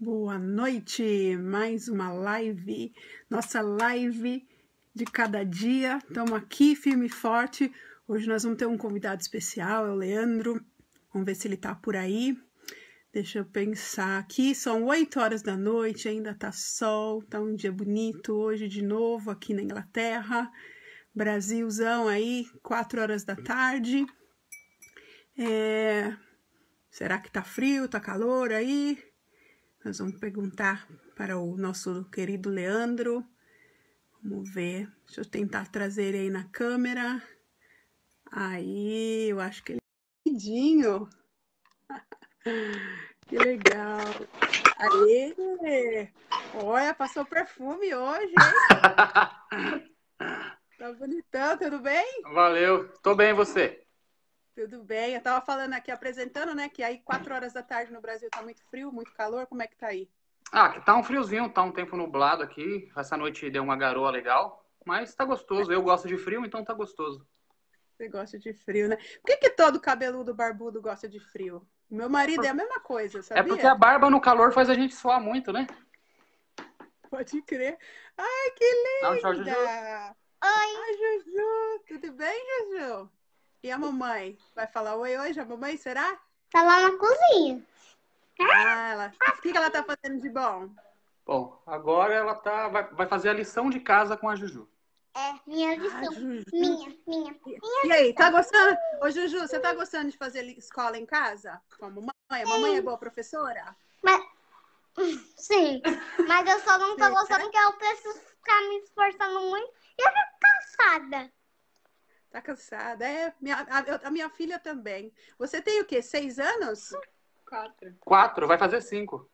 Boa noite, mais uma live, nossa live de cada dia. Estamos aqui firme e forte. Hoje nós vamos ter um convidado especial, é o Leandro. Vamos ver se ele está por aí. Deixa eu pensar aqui, são 8 horas da noite, ainda tá sol, tá um dia bonito hoje de novo aqui na Inglaterra. Brasilzão aí, 4 horas da tarde. Será que tá frio, tá calor aí? Nós vamos perguntar para o nosso querido Leandro. Vamos ver. Deixa eu tentar trazer ele aí na câmera. Aí, eu acho que ele é lindinho. Que legal. Aê! Olha, passou perfume hoje, hein? Tá bonitão, tudo bem? Valeu. Tô bem, e você? Tudo bem. Eu tava falando aqui, apresentando, né? Que aí 4 horas da tarde no Brasil tá muito frio, muito calor. Como é que tá aí? Aqui tá um friozinho, tá um tempo nublado aqui. Essa noite deu uma garoa legal, mas tá gostoso. Eu gosto de frio, então tá gostoso. Você gosta de frio, né? Por que todo cabeludo barbudo gosta de frio? Meu marido é a mesma coisa, É porque a sabia? barba no calor faz a gente suar muito, né? Pode crer. Ai, que Não, tchau, Juju. linda! Ai, Juju! Tudo bem, Juju? E a mamãe? Vai falar oi hoje? A mamãe, será? Tá lá na cozinha. O que ela tá fazendo de bom? Bom, agora ela vai fazer a lição de casa com a Juju. É, minha lição. Juju. Minha. E aí, tá gostando? Ô, Juju, você tá gostando de fazer escola em casa com a mamãe? A mamãe é boa professora? Mas, sim, mas eu só não tô Sim, gostando porque eu preciso ficar me esforçando muito e eu fico cansada. Tá cansada? A minha filha também. Você tem o quê? 6 anos? 4, vai fazer 5.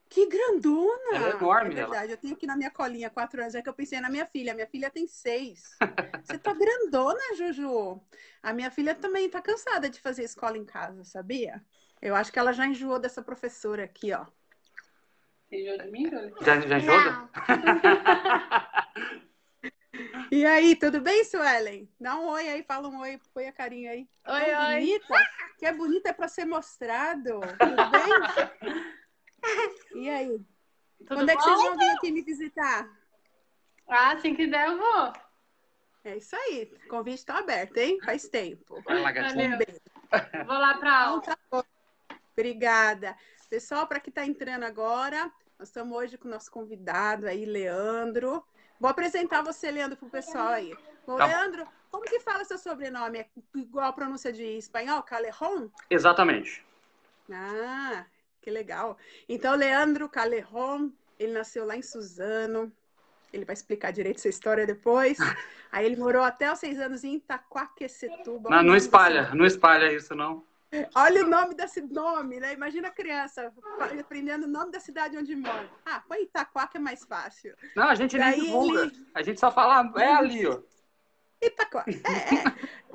Que grandona! Ela é enorme, É verdade, eu tenho aqui na minha colinha 4 anos, é que eu pensei na minha filha. Minha filha tem 6. Você tá grandona, Juju. A minha filha também tá cansada de fazer escola em casa, sabia? Eu acho que ela já enjoou dessa professora aqui, ó. Enjoou de mim, Já enjoou? Não. E aí, tudo bem, Suelen? Dá um oi aí, fala um oi, põe a carinha aí. Oi, Tão oi. bonita? Que é bonita é pra ser mostrado. Tudo bem? E aí? Tudo Quando é que bom? vocês vão vir aqui me visitar? Ah, assim que der, eu vou. É isso aí. O convite está aberto, hein? Faz tempo. Vai lá, gatinha. Valeu. Vou lá pra aula. Então, tá bom. Obrigada. Pessoal, para quem está entrando agora, nós estamos hoje com o nosso convidado aí, Leandro. Vou apresentar você, Leandro, para o pessoal aí. Bom, Tá bom. Leandro, como que fala seu sobrenome? É igual a pronúncia de espanhol? Callejon? Exatamente. Ah, que legal. Então, Leandro Callejon, ele nasceu lá em Suzano. Ele vai explicar direito essa história depois. Aí ele morou até os 6 anos em Itaquaquecetuba. Não espalha isso, não. Olha o nome desse nome, né? Imagina a criança aprendendo o nome da cidade onde mora. Ah, põe Itaquá que é mais fácil. Não, a gente nem divulga. A gente só fala, é ali, ó. Itaquá.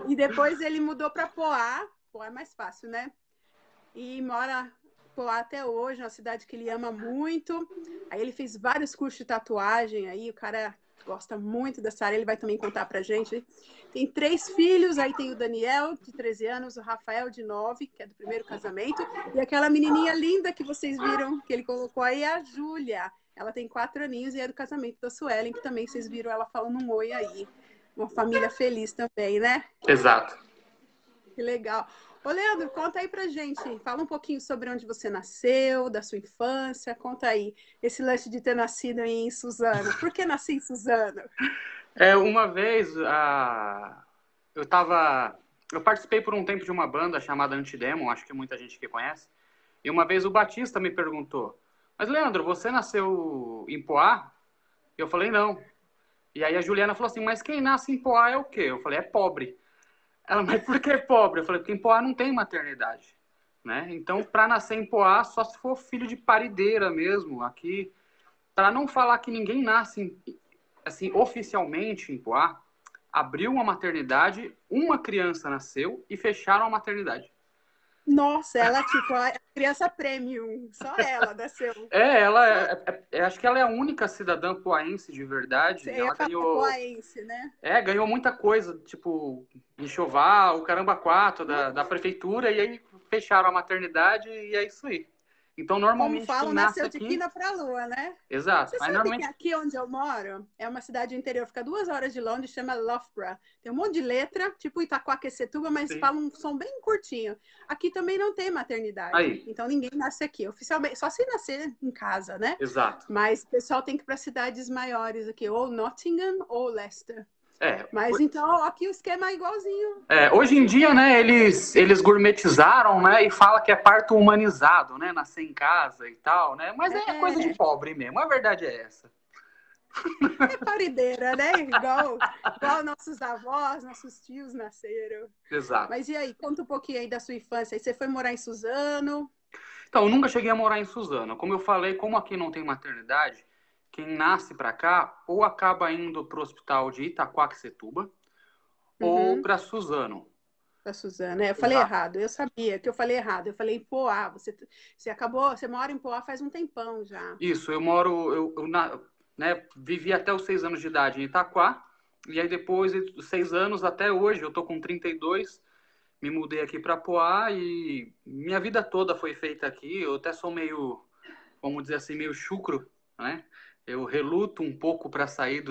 E depois ele mudou para Poá. Poá é mais fácil, né? E mora Poá até hoje, uma cidade que ele ama muito. Aí ele fez vários cursos de tatuagem aí, o cara gosta muito dessa área, ele vai também contar pra gente. Tem 3 filhos, aí tem o Daniel, de 13 anos, o Rafael, de 9, que é do primeiro casamento, e aquela menininha linda que vocês viram, que ele colocou aí, é a Júlia. Ela tem 4 aninhos e é do casamento da Suelen, que também vocês viram ela falando um oi aí. Uma família feliz também, né? Exato. Que legal. Ô, Leandro, conta aí pra gente. Fala um pouquinho sobre onde você nasceu, da sua infância. Conta aí esse lance de ter nascido em Suzano. Por que nasci em Suzano? Uma vez, eu participei por um tempo de uma banda chamada Antidemon, acho que muita gente que conhece. E uma vez o Batista me perguntou, mas Leandro, você nasceu em Poá? Eu falei, não. E aí a Juliana falou assim, mas quem nasce em Poá é o quê? Eu falei, é pobre. Ela, mas por que pobre? Eu falei, porque em Poá não tem maternidade, né? Então, para nascer em Poá, só se for filho de parideira mesmo, aqui. Para não falar que ninguém nasce, assim, oficialmente em Poá, abriu uma maternidade, uma criança nasceu e fecharam a maternidade. Nossa, ela tipo a criança premium. Só ela nasceu. Acho que ela é a única cidadã poaense de verdade. Você Ela ia falar ganhou, poaense, né? ganhou muita coisa, tipo, enxoval, o caramba 4 da prefeitura, e aí fecharam a maternidade e é isso aí. Então, Como normalmente, falam, quem nasce nasceu de aqui... quina para a lua, né? Exato. Você Aí, sabe que normalmente... aqui onde eu moro é uma cidade interior, fica 2 horas de Londres, chama Loughborough. Tem um monte de letra, tipo Itaquaquecetuba, mas Sim. fala um som bem curtinho. Aqui também não tem maternidade, Aí. então ninguém nasce aqui, oficialmente, só se nascer em casa, né? Exato. Mas o pessoal tem que ir para cidades maiores aqui, ou Nottingham ou Leicester. Mas então aqui o esquema é igualzinho. Hoje em dia, né, eles gourmetizaram, né, e fala que é parto humanizado, né, nascer em casa e tal, né, mas é coisa de pobre mesmo, a verdade é essa. É parideira, né? Igual nossos avós, nossos tios nasceram. Exato. Mas e aí, conta um pouquinho aí da sua infância. Aí você foi morar em Suzano? Então, eu nunca cheguei a morar em Suzano. Como eu falei, como aqui não tem maternidade, quem nasce pra cá ou acaba indo pro hospital de Itaquaquecetuba ou pra Suzano. Pra Suzano, eu falei errado. Eu sabia que eu falei errado. Eu falei em Poá. Você mora em Poá faz um tempão já. Isso, né, vivi até os 6 anos de idade em Itaquá, e aí depois dos 6 anos até hoje, eu tô com 32, me mudei aqui para Poá e minha vida toda foi feita aqui. Eu até sou meio, vamos dizer assim, meio chucro, né? Eu reluto um pouco para sair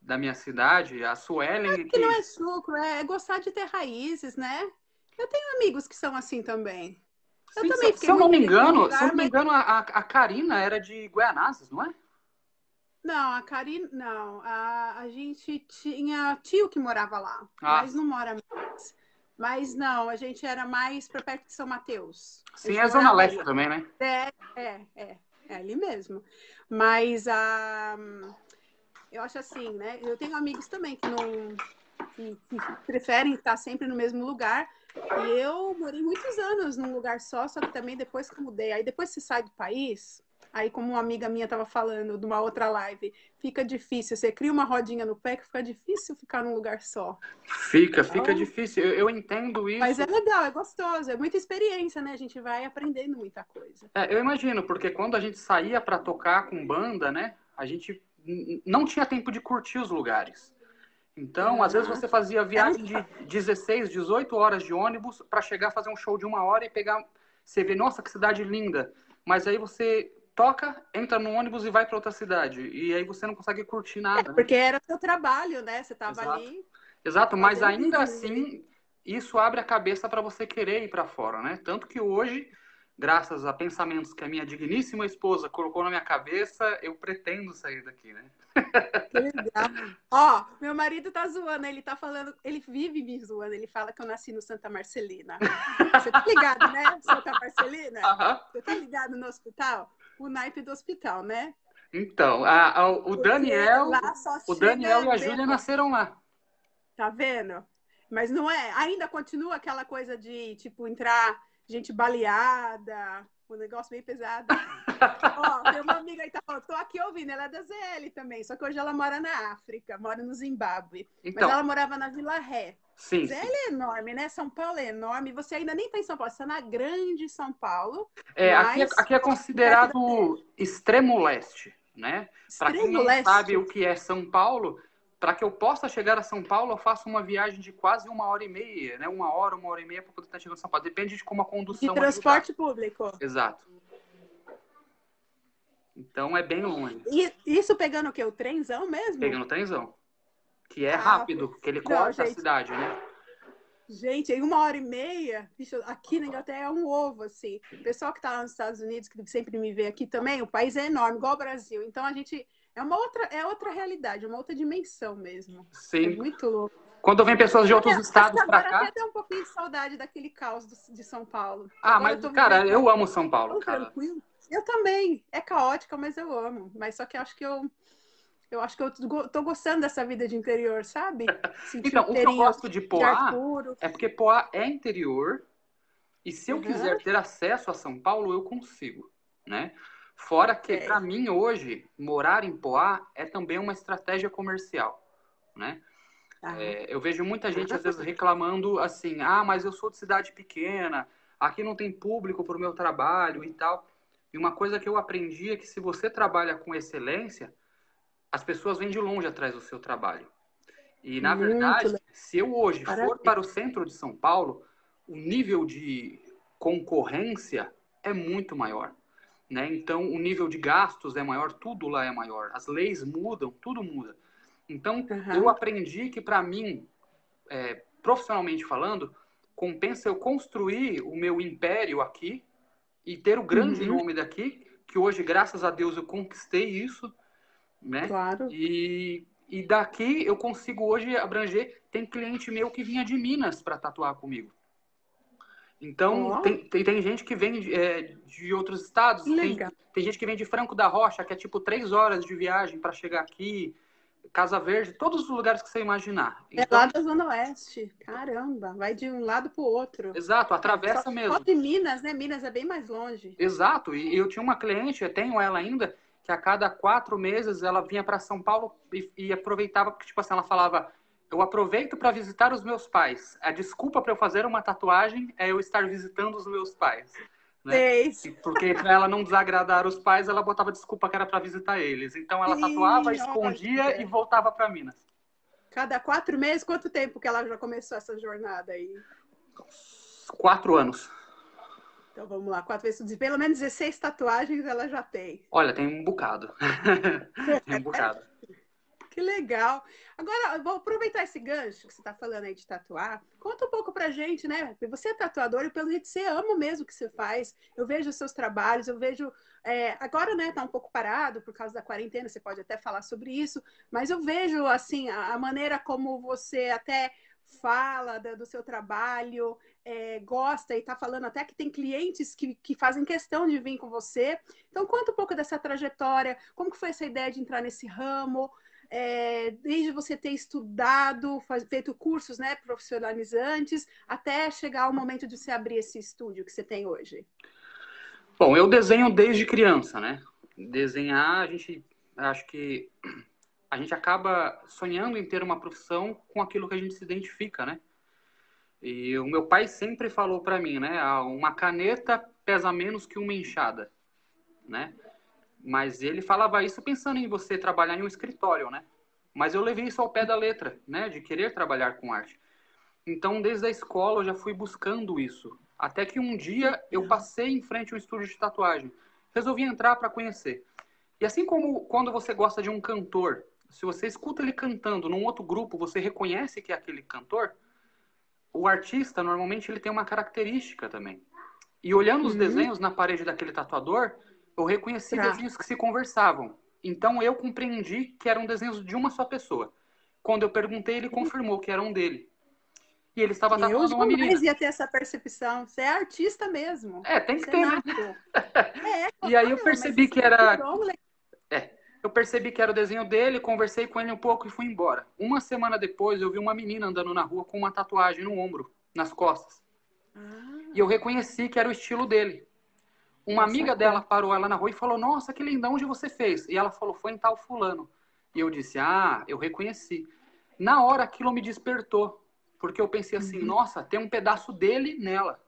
da minha cidade. A Suelen... Que não é chucro, é gostar de ter raízes, né? Eu tenho amigos que são assim também. Sim, se eu não me engano, a Karina era de Guaianazes, não é? Não, a Karina, não. A gente tinha tio que morava lá, mas não mora mais. Mas não, a gente era mais para perto de São Mateus. Sim, é Zona Leste ali também, né? É ali mesmo. Mas eu acho assim, né? Eu tenho amigos também que preferem estar sempre no mesmo lugar. E eu morei muitos anos num lugar só que também depois que eu mudei. Aí depois você sai do país, aí como uma amiga minha estava falando de uma outra live, fica difícil. Você cria uma rodinha no pé que fica difícil ficar num lugar só. Fica difícil. Eu entendo isso. Mas é legal, é gostoso, é muita experiência, né? A gente vai aprendendo muita coisa. Eu imagino, porque quando a gente saía para tocar com banda, né? A gente não tinha tempo de curtir os lugares. Então, às vezes você fazia viagem de 16, 18 horas de ônibus para chegar a fazer um show de 1 hora e pegar... Você vê, nossa, que cidade linda. Mas aí você toca, entra no ônibus e vai para outra cidade. E aí você não consegue curtir nada. Porque era seu trabalho, né? Você estava ali... Exato, mas ainda assim, isso abre a cabeça para você querer ir para fora, né? Tanto que hoje, graças a pensamentos que a minha digníssima esposa colocou na minha cabeça, eu pretendo sair daqui, né? Que legal. Ó, meu marido tá zoando, ele tá falando, ele vive me zoando, ele fala que eu nasci no Santa Marcelina. Você tá ligado, né? Santa Marcelina? Você tá ligado no hospital? O naipe do hospital, né? Então, o Daniel e a Júlia nasceram lá. Tá vendo? Mas não é, ainda continua aquela coisa de, tipo, entrar gente baleada, um negócio bem pesado. Ó, tem uma amiga aí que tá falando, tô aqui ouvindo, ela é da ZL também, só que hoje ela mora na África, mora no Zimbábue. Então, mas ela morava na Vila Ré. Sim, ZL é enorme, né? São Paulo é enorme, você ainda nem tá em São Paulo, você tá na grande São Paulo. Aqui é considerado extremo leste, né? Para quem não sabe o que é São Paulo, para que eu possa chegar a São Paulo, eu faço uma viagem de quase 1h30, né? 1h e meia para poder estar chegando a São Paulo. Depende de como a condução... De transporte público. Exato. Então é bem longe. E isso pegando o quê? O trenzão mesmo? Pegando o trenzão. Que é rápido, que ele corta a cidade, né? Gente, em 1h30, bicho, aqui na Inglaterra é um ovo, assim. O pessoal que tá lá nos Estados Unidos, que sempre me vê aqui também, o país é enorme, igual o Brasil. Então a gente... É outra realidade, uma outra dimensão mesmo. Sim. É muito louco. Quando vem pessoas de outros estados para cá... Agora até um pouquinho de saudade daquele caos de São Paulo. Mas, cara, eu amo São Paulo, cara. Tranquilo. Eu também. É caótica, mas eu amo. Mas só que eu acho que eu tô gostando dessa vida de interior, sabe? Então, o que eu gosto de Poá é porque Poá é interior e se eu quiser ter acesso a São Paulo, eu consigo, né? Fora que, para mim, hoje, morar em Poá é também uma estratégia comercial, né? Eu vejo muita gente, às vezes, reclamando assim, mas eu sou de cidade pequena, aqui não tem público para o meu trabalho e tal. E uma coisa que eu aprendi é que se você trabalha com excelência, as pessoas vêm de longe atrás do seu trabalho. E, na verdade, se eu hoje for para o centro de São Paulo, o nível de concorrência é muito maior. né? Então, o nível de gastos é maior, tudo lá é maior. As leis mudam, tudo muda. Então, eu aprendi que, para mim, profissionalmente falando, compensa eu construir o meu império aqui e ter o grande nome daqui, que hoje, graças a Deus, eu conquistei isso, né? Claro. E daqui eu consigo hoje abranger. Tem cliente meu que vinha de Minas para tatuar comigo. Então, tem gente que vem de outros estados. Tem gente que vem de Franco da Rocha, que é tipo 3 horas de viagem para chegar aqui. Casa Verde, todos os lugares que você imaginar. Então, lá da Zona Oeste. Caramba, vai de um lado para o outro. Exato, atravessa mesmo. Só de Minas, né? Minas é bem mais longe. Exato, e eu tinha uma cliente, eu tenho ela ainda, que a cada 4 meses ela vinha para São Paulo e aproveitava, porque tipo assim, ela falava, eu aproveito para visitar os meus pais. A desculpa para eu fazer uma tatuagem é eu estar visitando os meus pais. Né? Porque para ela não desagradar os pais, ela botava desculpa que era para visitar eles. Então ela tatuava, escondia e voltava para Minas. Cada 4 meses, quanto tempo que ela já começou essa jornada aí? 4 anos. Então vamos lá, 4 vezes, pelo menos 16 tatuagens ela já tem. Olha, tem um bocado. Tem um bocado. Que legal. Agora, eu vou aproveitar esse gancho que você está falando aí de tatuar. Conta um pouco pra gente, né? Você é tatuador e pelo jeito você ama mesmo o que você faz. Eu vejo os seus trabalhos, eu vejo... agora, né, tá um pouco parado por causa da quarentena, você pode até falar sobre isso, mas eu vejo, assim, a maneira como você até fala do seu trabalho, gosta e tá falando até que tem clientes que fazem questão de vir com você. Então, conta um pouco dessa trajetória, como que foi essa ideia de entrar nesse ramo, desde você ter estudado, feito cursos, né, profissionalizantes, até chegar ao momento de você abrir esse estúdio que você tem hoje? Bom, eu desenho desde criança, né? Desenhar, acho que a gente acaba sonhando em ter uma profissão com aquilo que a gente se identifica, né? E o meu pai sempre falou para mim, né? Uma caneta pesa menos que uma enxada, né? Mas ele falava isso pensando em você trabalhar em um escritório, né? Mas eu levei isso ao pé da letra, né? De querer trabalhar com arte. Então, desde a escola, eu já fui buscando isso. Até que um dia eu passei em frente a um estúdio de tatuagem. Resolvi entrar para conhecer. E assim como quando você gosta de um cantor, se você escuta ele cantando num outro grupo, você reconhece que é aquele cantor, o artista, normalmente, ele tem uma característica também. E olhando os desenhos na parede daquele tatuador, eu reconheci desenhos que se conversavam. Então, eu compreendi que eram desenhos de uma só pessoa. Quando eu perguntei, ele confirmou que eram dele. E ele estava tatuando uma menina. Eu jamais ia ter essa percepção. Você é artista mesmo. Tem que ter, né? E aí eu percebi que era... Eu percebi que era o desenho dele, conversei com ele um pouco e fui embora. Uma semana depois, eu vi uma menina andando na rua com uma tatuagem no ombro, nas costas. E eu reconheci que era o estilo dele. Uma amiga dela parou ela na rua e falou, nossa, que lindão, onde você fez? E ela falou, foi em tal fulano. E eu disse, eu reconheci. Na hora, aquilo me despertou. Porque eu pensei assim, nossa, tem um pedaço dele nela.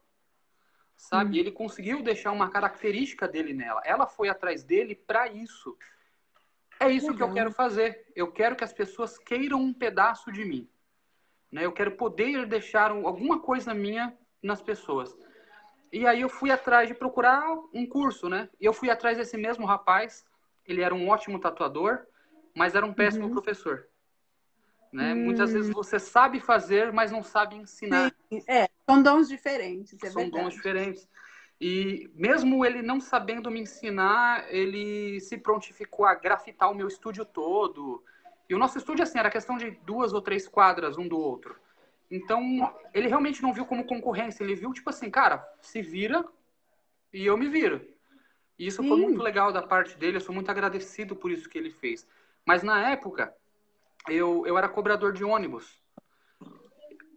Sabe? E ele conseguiu deixar uma característica dele nela. Ela foi atrás dele para isso. É isso que eu quero fazer. Eu quero que as pessoas queiram um pedaço de mim. Né? Eu quero poder deixar alguma coisa minha nas pessoas. E aí eu fui atrás de procurar um curso, né? E eu fui atrás desse mesmo rapaz. Ele era um ótimo tatuador, mas era um péssimo professor. Né? Muitas vezes você sabe fazer, mas não sabe ensinar. Sim, são dons diferentes, São dons diferentes. E mesmo ele não sabendo me ensinar, ele se prontificou a grafitar o meu estúdio todo. E o nosso estúdio, assim, era questão de 2 ou 3 quadras um do outro. Então, ele realmente não viu como concorrência. Ele viu, tipo assim, cara, se vira e eu me viro. E isso foi muito legal da parte dele. Eu sou muito agradecido por isso que ele fez. Mas na época, eu era cobrador de ônibus.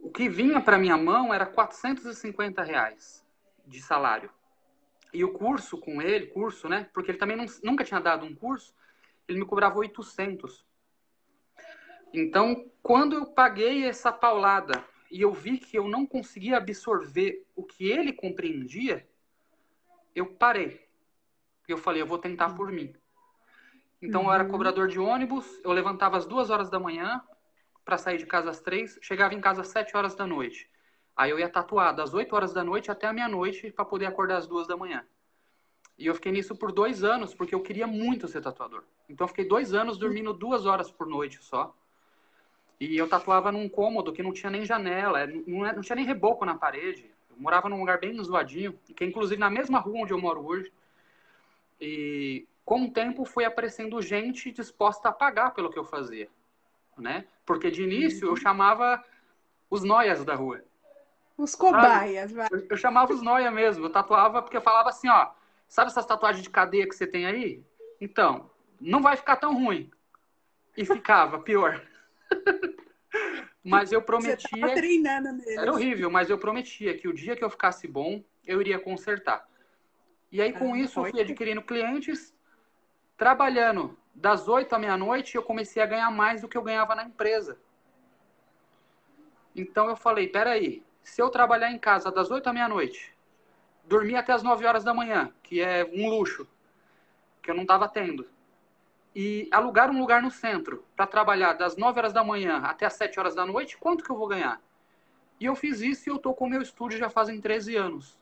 O que vinha para minha mão era R$450 de salário. E o curso com ele, né? Porque ele também nunca tinha dado um curso, ele me cobrava 800. Então, quando eu paguei essa paulada e eu vi que eu não conseguia absorver o que ele compreendia, eu parei. Eu falei, eu vou tentar por mim. Então, eu era cobrador de ônibus, eu levantava às 2 horas da manhã para sair de casa às 3, chegava em casa às 7 horas da noite. Aí eu ia tatuar das 8 horas da noite até a meia-noite para poder acordar às 2 da manhã. E eu fiquei nisso por 2 anos, porque eu queria muito ser tatuador. Então eu fiquei 2 anos dormindo 2 horas por noite só. E eu tatuava num cômodo que não tinha nem janela, não tinha nem reboco na parede. Eu morava num lugar bem zoadinho, que é inclusive na mesma rua onde eu moro hoje. E com o tempo foi aparecendo gente disposta a pagar pelo que eu fazia, né? Porque de início eu chamava os noias da rua. Os cobaias, vai. Eu chamava os noia mesmo. Eu tatuava porque eu falava assim, ó, sabe essas tatuagens de cadeia que você tem aí? Então, não vai ficar tão ruim. E ficava pior. Mas eu Você prometia... tava treinando neles. Era horrível, mas eu prometia que o dia que eu ficasse bom, eu iria consertar. E aí, com isso, eu fui adquirindo clientes, trabalhando das 8 à meia-noite, eu comecei a ganhar mais do que eu ganhava na empresa. Então, eu falei, peraí, se eu trabalhar em casa das 8 à meia-noite, dormir até as 9 horas da manhã, que é um luxo, que eu não estava tendo, e alugar um lugar no centro para trabalhar das 9 horas da manhã até as 7 horas da noite, quanto que eu vou ganhar? E eu fiz isso e eu tô com o meu estúdio já fazem 13 anos.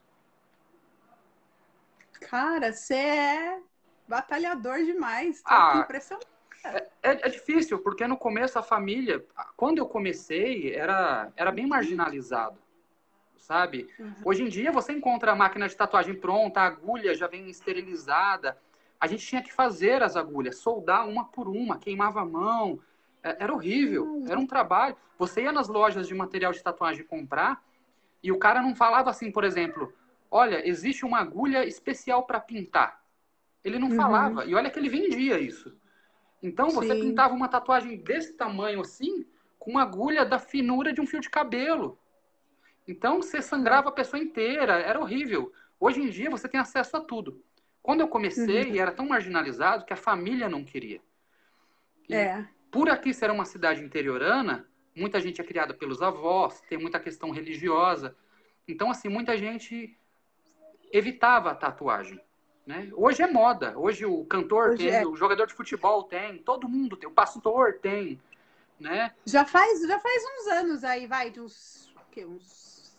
Cara, você é batalhador demais. Tô impressionado. É difícil, porque no começo a família, quando eu comecei, era bem marginalizado, sabe? Hoje em dia você encontra a máquina de tatuagem pronta, a agulha já vem esterilizada. A gente tinha que fazer as agulhas, soldar uma por uma, queimava a mão. Era horrível, era um trabalho. Você ia nas lojas de material de tatuagem comprar e o cara não falava assim, por exemplo, olha, existe uma agulha especial para pintar. Ele não falava. E olha que ele vendia isso. Então você pintava uma tatuagem desse tamanho assim, com uma agulha da finura de um fio de cabelo. Então você sangrava a pessoa inteira, era horrível. Hoje em dia você tem acesso a tudo. Quando eu comecei, era tão marginalizado que a família não queria. E por aqui ser uma cidade interiorana, muita gente é criada pelos avós, tem muita questão religiosa. Então, assim, muita gente evitava a tatuagem. Né? Hoje é moda. Hoje o cantor tem, o jogador de futebol tem, todo mundo tem, o pastor tem. Né? Já faz uns anos aí, vai, de uns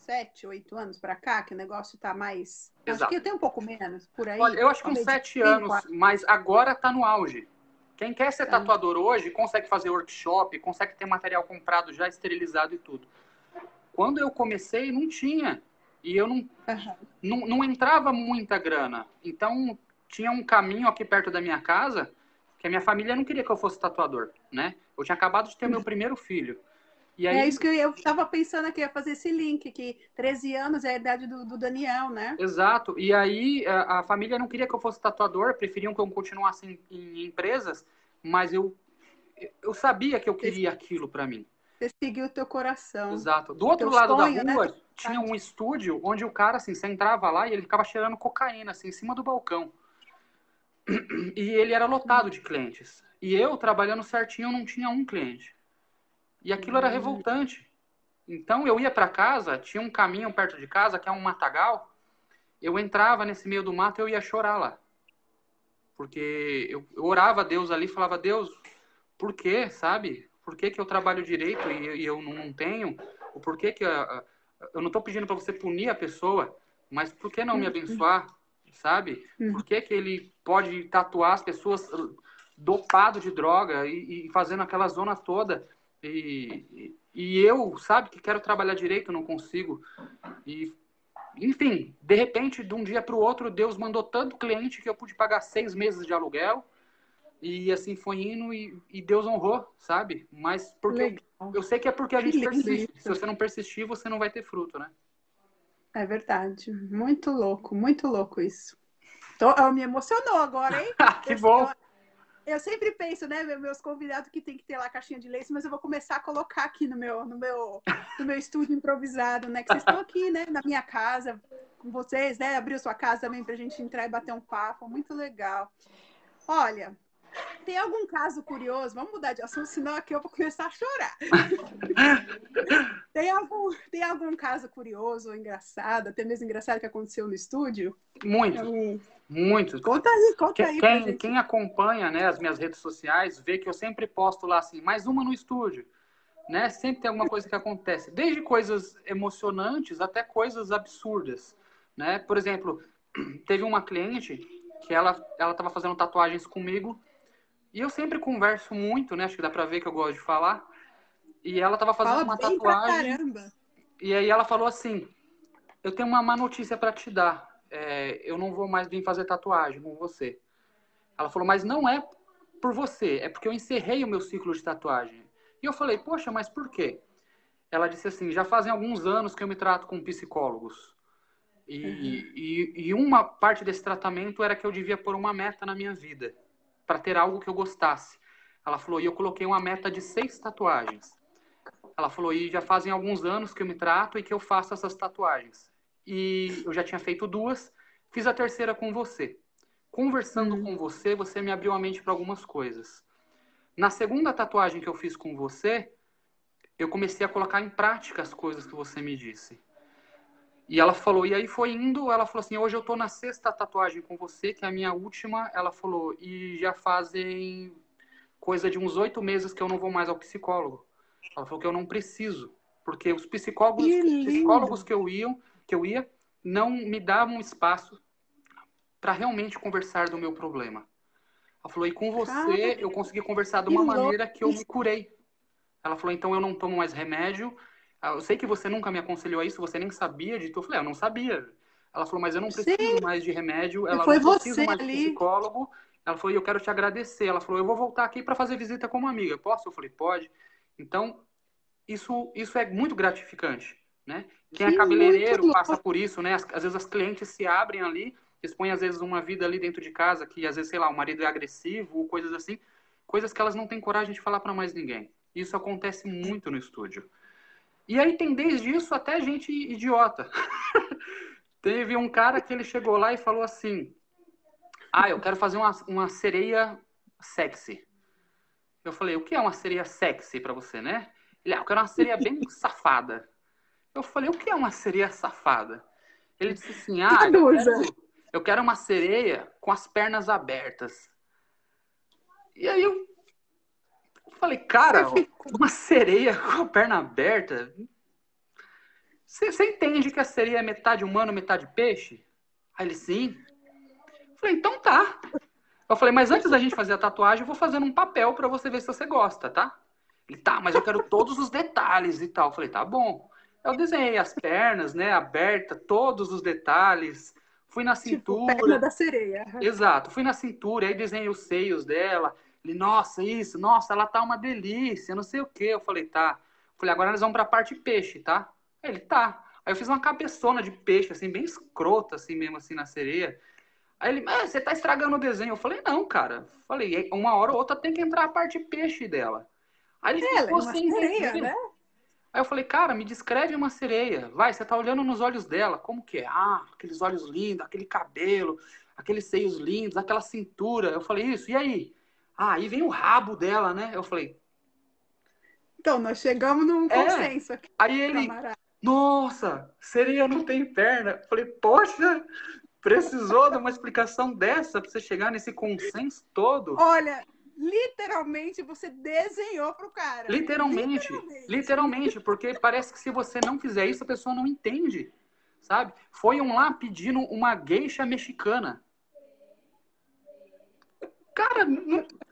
7, 8 anos para cá, que o negócio tá mais... Exato. Acho que tem um pouco menos, por aí. Olha, eu acho que uns 7 anos, mas agora tá no auge. Quem quer ser tatuador hoje consegue fazer workshop, consegue ter material comprado já esterilizado e tudo. Quando eu comecei, não tinha. E eu não entrava muita grana. Então, tinha um caminho aqui perto da minha casa que a minha família não queria que eu fosse tatuador, né? Eu tinha acabado de ter meu primeiro filho. E aí... É isso que eu estava pensando aqui, ia fazer esse link, que 13 anos é a idade do Daniel, né? Exato. E aí a família não queria que eu fosse tatuador, preferiam que eu continuasse em empresas, mas eu sabia que eu queria aquilo para mim. Você seguiu o teu coração. Exato. Do outro lado da rua, tinha um estúdio onde o cara, assim, você entrava lá e ele ficava cheirando cocaína, assim, em cima do balcão. E ele era lotado de clientes. E eu, trabalhando certinho, não tinha um cliente. E aquilo era revoltante. Então, eu ia para casa, tinha um caminho perto de casa, que é um matagal. Eu entrava nesse meio do mato e eu ia chorar lá. Porque eu orava a Deus ali, falava, Deus, por quê, sabe? Por que que eu trabalho direito e eu não tenho? O porquê que eu não estou pedindo para você punir a pessoa, mas por que não me abençoar, sabe? Por que que ele pode tatuar as pessoas dopado de droga e fazendo aquela zona toda? E eu, sabe, que quero trabalhar direito, não consigo. E, enfim, de repente, de um dia para o outro, Deus mandou tanto cliente que eu pude pagar 6 meses de aluguel. E assim foi indo e Deus honrou, sabe? Mas porque eu sei que é porque a gente persiste. Se você não persistir, você não vai ter fruto, né? É verdade. Muito louco isso. Me emocionou agora, hein? Que bom! Eu sempre penso, né, meus convidados que tem que ter lá a caixinha de lace, mas eu vou começar a colocar aqui no meu estúdio improvisado, né? Que vocês estão aqui, né, na minha casa, com vocês, né? Abriu sua casa também pra gente entrar e bater um papo. Muito legal. Olha, tem algum caso curioso? Vamos mudar de assunto, senão aqui eu vou começar a chorar. Tem algum caso curioso ou engraçado, até mesmo engraçado que aconteceu no estúdio? Muito. Conta aí pra gente. Quem acompanha, né, as minhas redes sociais vê que eu sempre posto lá assim, mais uma no estúdio. Né? Sempre tem alguma coisa que acontece. Desde coisas emocionantes até coisas absurdas. Né? Por exemplo, teve uma cliente que ela tava fazendo tatuagens comigo. E eu sempre converso muito, né? Acho que dá pra ver que eu gosto de falar. E ela tava fazendo Fala uma bem pra tatuagem. caramba. E aí ela falou assim, eu tenho uma má notícia pra te dar. Eu não vou mais vir fazer tatuagem com você. Ela falou, mas não é por você, é porque eu encerrei o meu ciclo de tatuagem. E eu falei, poxa, mas por quê? Ela disse assim, já fazem alguns anos que eu me trato com psicólogos. E uma parte desse tratamento era que eu devia pôr uma meta na minha vida, para ter algo que eu gostasse. Ela falou, e eu coloquei uma meta de 6 tatuagens. Ela falou, e já fazem alguns anos que eu me trato e que eu faço essas tatuagens. E eu já tinha feito 2, fiz a terceira com você. Conversando com você, você me abriu a mente para algumas coisas. Na segunda tatuagem que eu fiz com você, eu comecei a colocar em prática as coisas que você me disse. E ela falou, e aí foi indo, ela falou assim, hoje eu tô na 6ª tatuagem com você, que é a minha última. Ela falou, e já fazem coisa de uns 8 meses que eu não vou mais ao psicólogo. Ela falou que eu não preciso, porque os psicólogos que eu ia não me davam espaço para realmente conversar do meu problema. Ela falou, e com você eu consegui conversar de uma maneira que eu me curei. Ela falou, então eu não tomo mais remédio. Eu sei que você nunca me aconselhou a isso, você nem sabia de tudo. Eu falei, eu não sabia. Ela falou, mas eu não preciso mais de remédio. Ela Foi não precisa você mais de ali. psicólogo. Ela falou, eu quero te agradecer. Ela falou, eu vou voltar aqui para fazer visita como amiga. Posso? Eu falei, pode. Então, isso é muito gratificante, né? Quem é cabeleireiro passa por isso, né? Às vezes as clientes se abrem ali, expõem às vezes uma vida ali dentro de casa, que às vezes, sei lá, o marido é agressivo, ou coisas assim, coisas que elas não têm coragem de falar para mais ninguém. Isso acontece muito no estúdio. E aí tem desde isso até gente idiota. Teve um cara que ele chegou lá e falou assim, eu quero fazer uma sereia sexy. Eu falei, o que é uma sereia sexy pra você, né? Ele, eu quero uma sereia bem safada. Eu falei, o que é uma sereia safada? Ele disse assim, eu quero uma sereia com as pernas abertas. E aí eu falei, cara, uma sereia com a perna aberta? Você entende que a sereia é metade humano, metade peixe? Aí ele, sim. Eu falei, então tá. Eu falei, mas antes da gente fazer a tatuagem, eu vou fazendo um papel pra você ver se você gosta, tá? Ele, tá, mas eu quero todos os detalhes e tal. Eu falei, tá bom. Eu desenhei as pernas, né, aberta, todos os detalhes. Fui na cintura. Tipo, perna da sereia. Exato. Fui na cintura, aí desenhei os seios dela. Ele, nossa, ela tá uma delícia, não sei o quê. Eu falei, tá. Eu falei, agora nós vamos pra parte peixe, tá? Ele, tá. Aí eu fiz uma cabeçona de peixe, assim, bem escrota, assim mesmo, assim, na sereia. Aí ele, você tá estragando o desenho. Eu falei, não, cara. Falei, uma hora ou outra tem que entrar a parte peixe dela. Aí ele ficou sem entender. Né? Aí eu falei, cara, me descreve uma sereia. Vai, você tá olhando nos olhos dela. Como que é? Aqueles olhos lindos, aquele cabelo, aqueles seios lindos, aquela cintura. Eu falei, isso, e aí? Aí vem o rabo dela, né? Eu falei... Então, nós chegamos num consenso aqui. Aí ele, nossa, sereia não tem perna. Eu falei, poxa, precisou de uma explicação dessa pra você chegar nesse consenso todo? Olha... Literalmente, você desenhou pro cara. Literalmente, porque parece que se você não fizer isso, a pessoa não entende, sabe? Foi um lá pedindo uma geisha mexicana. Cara,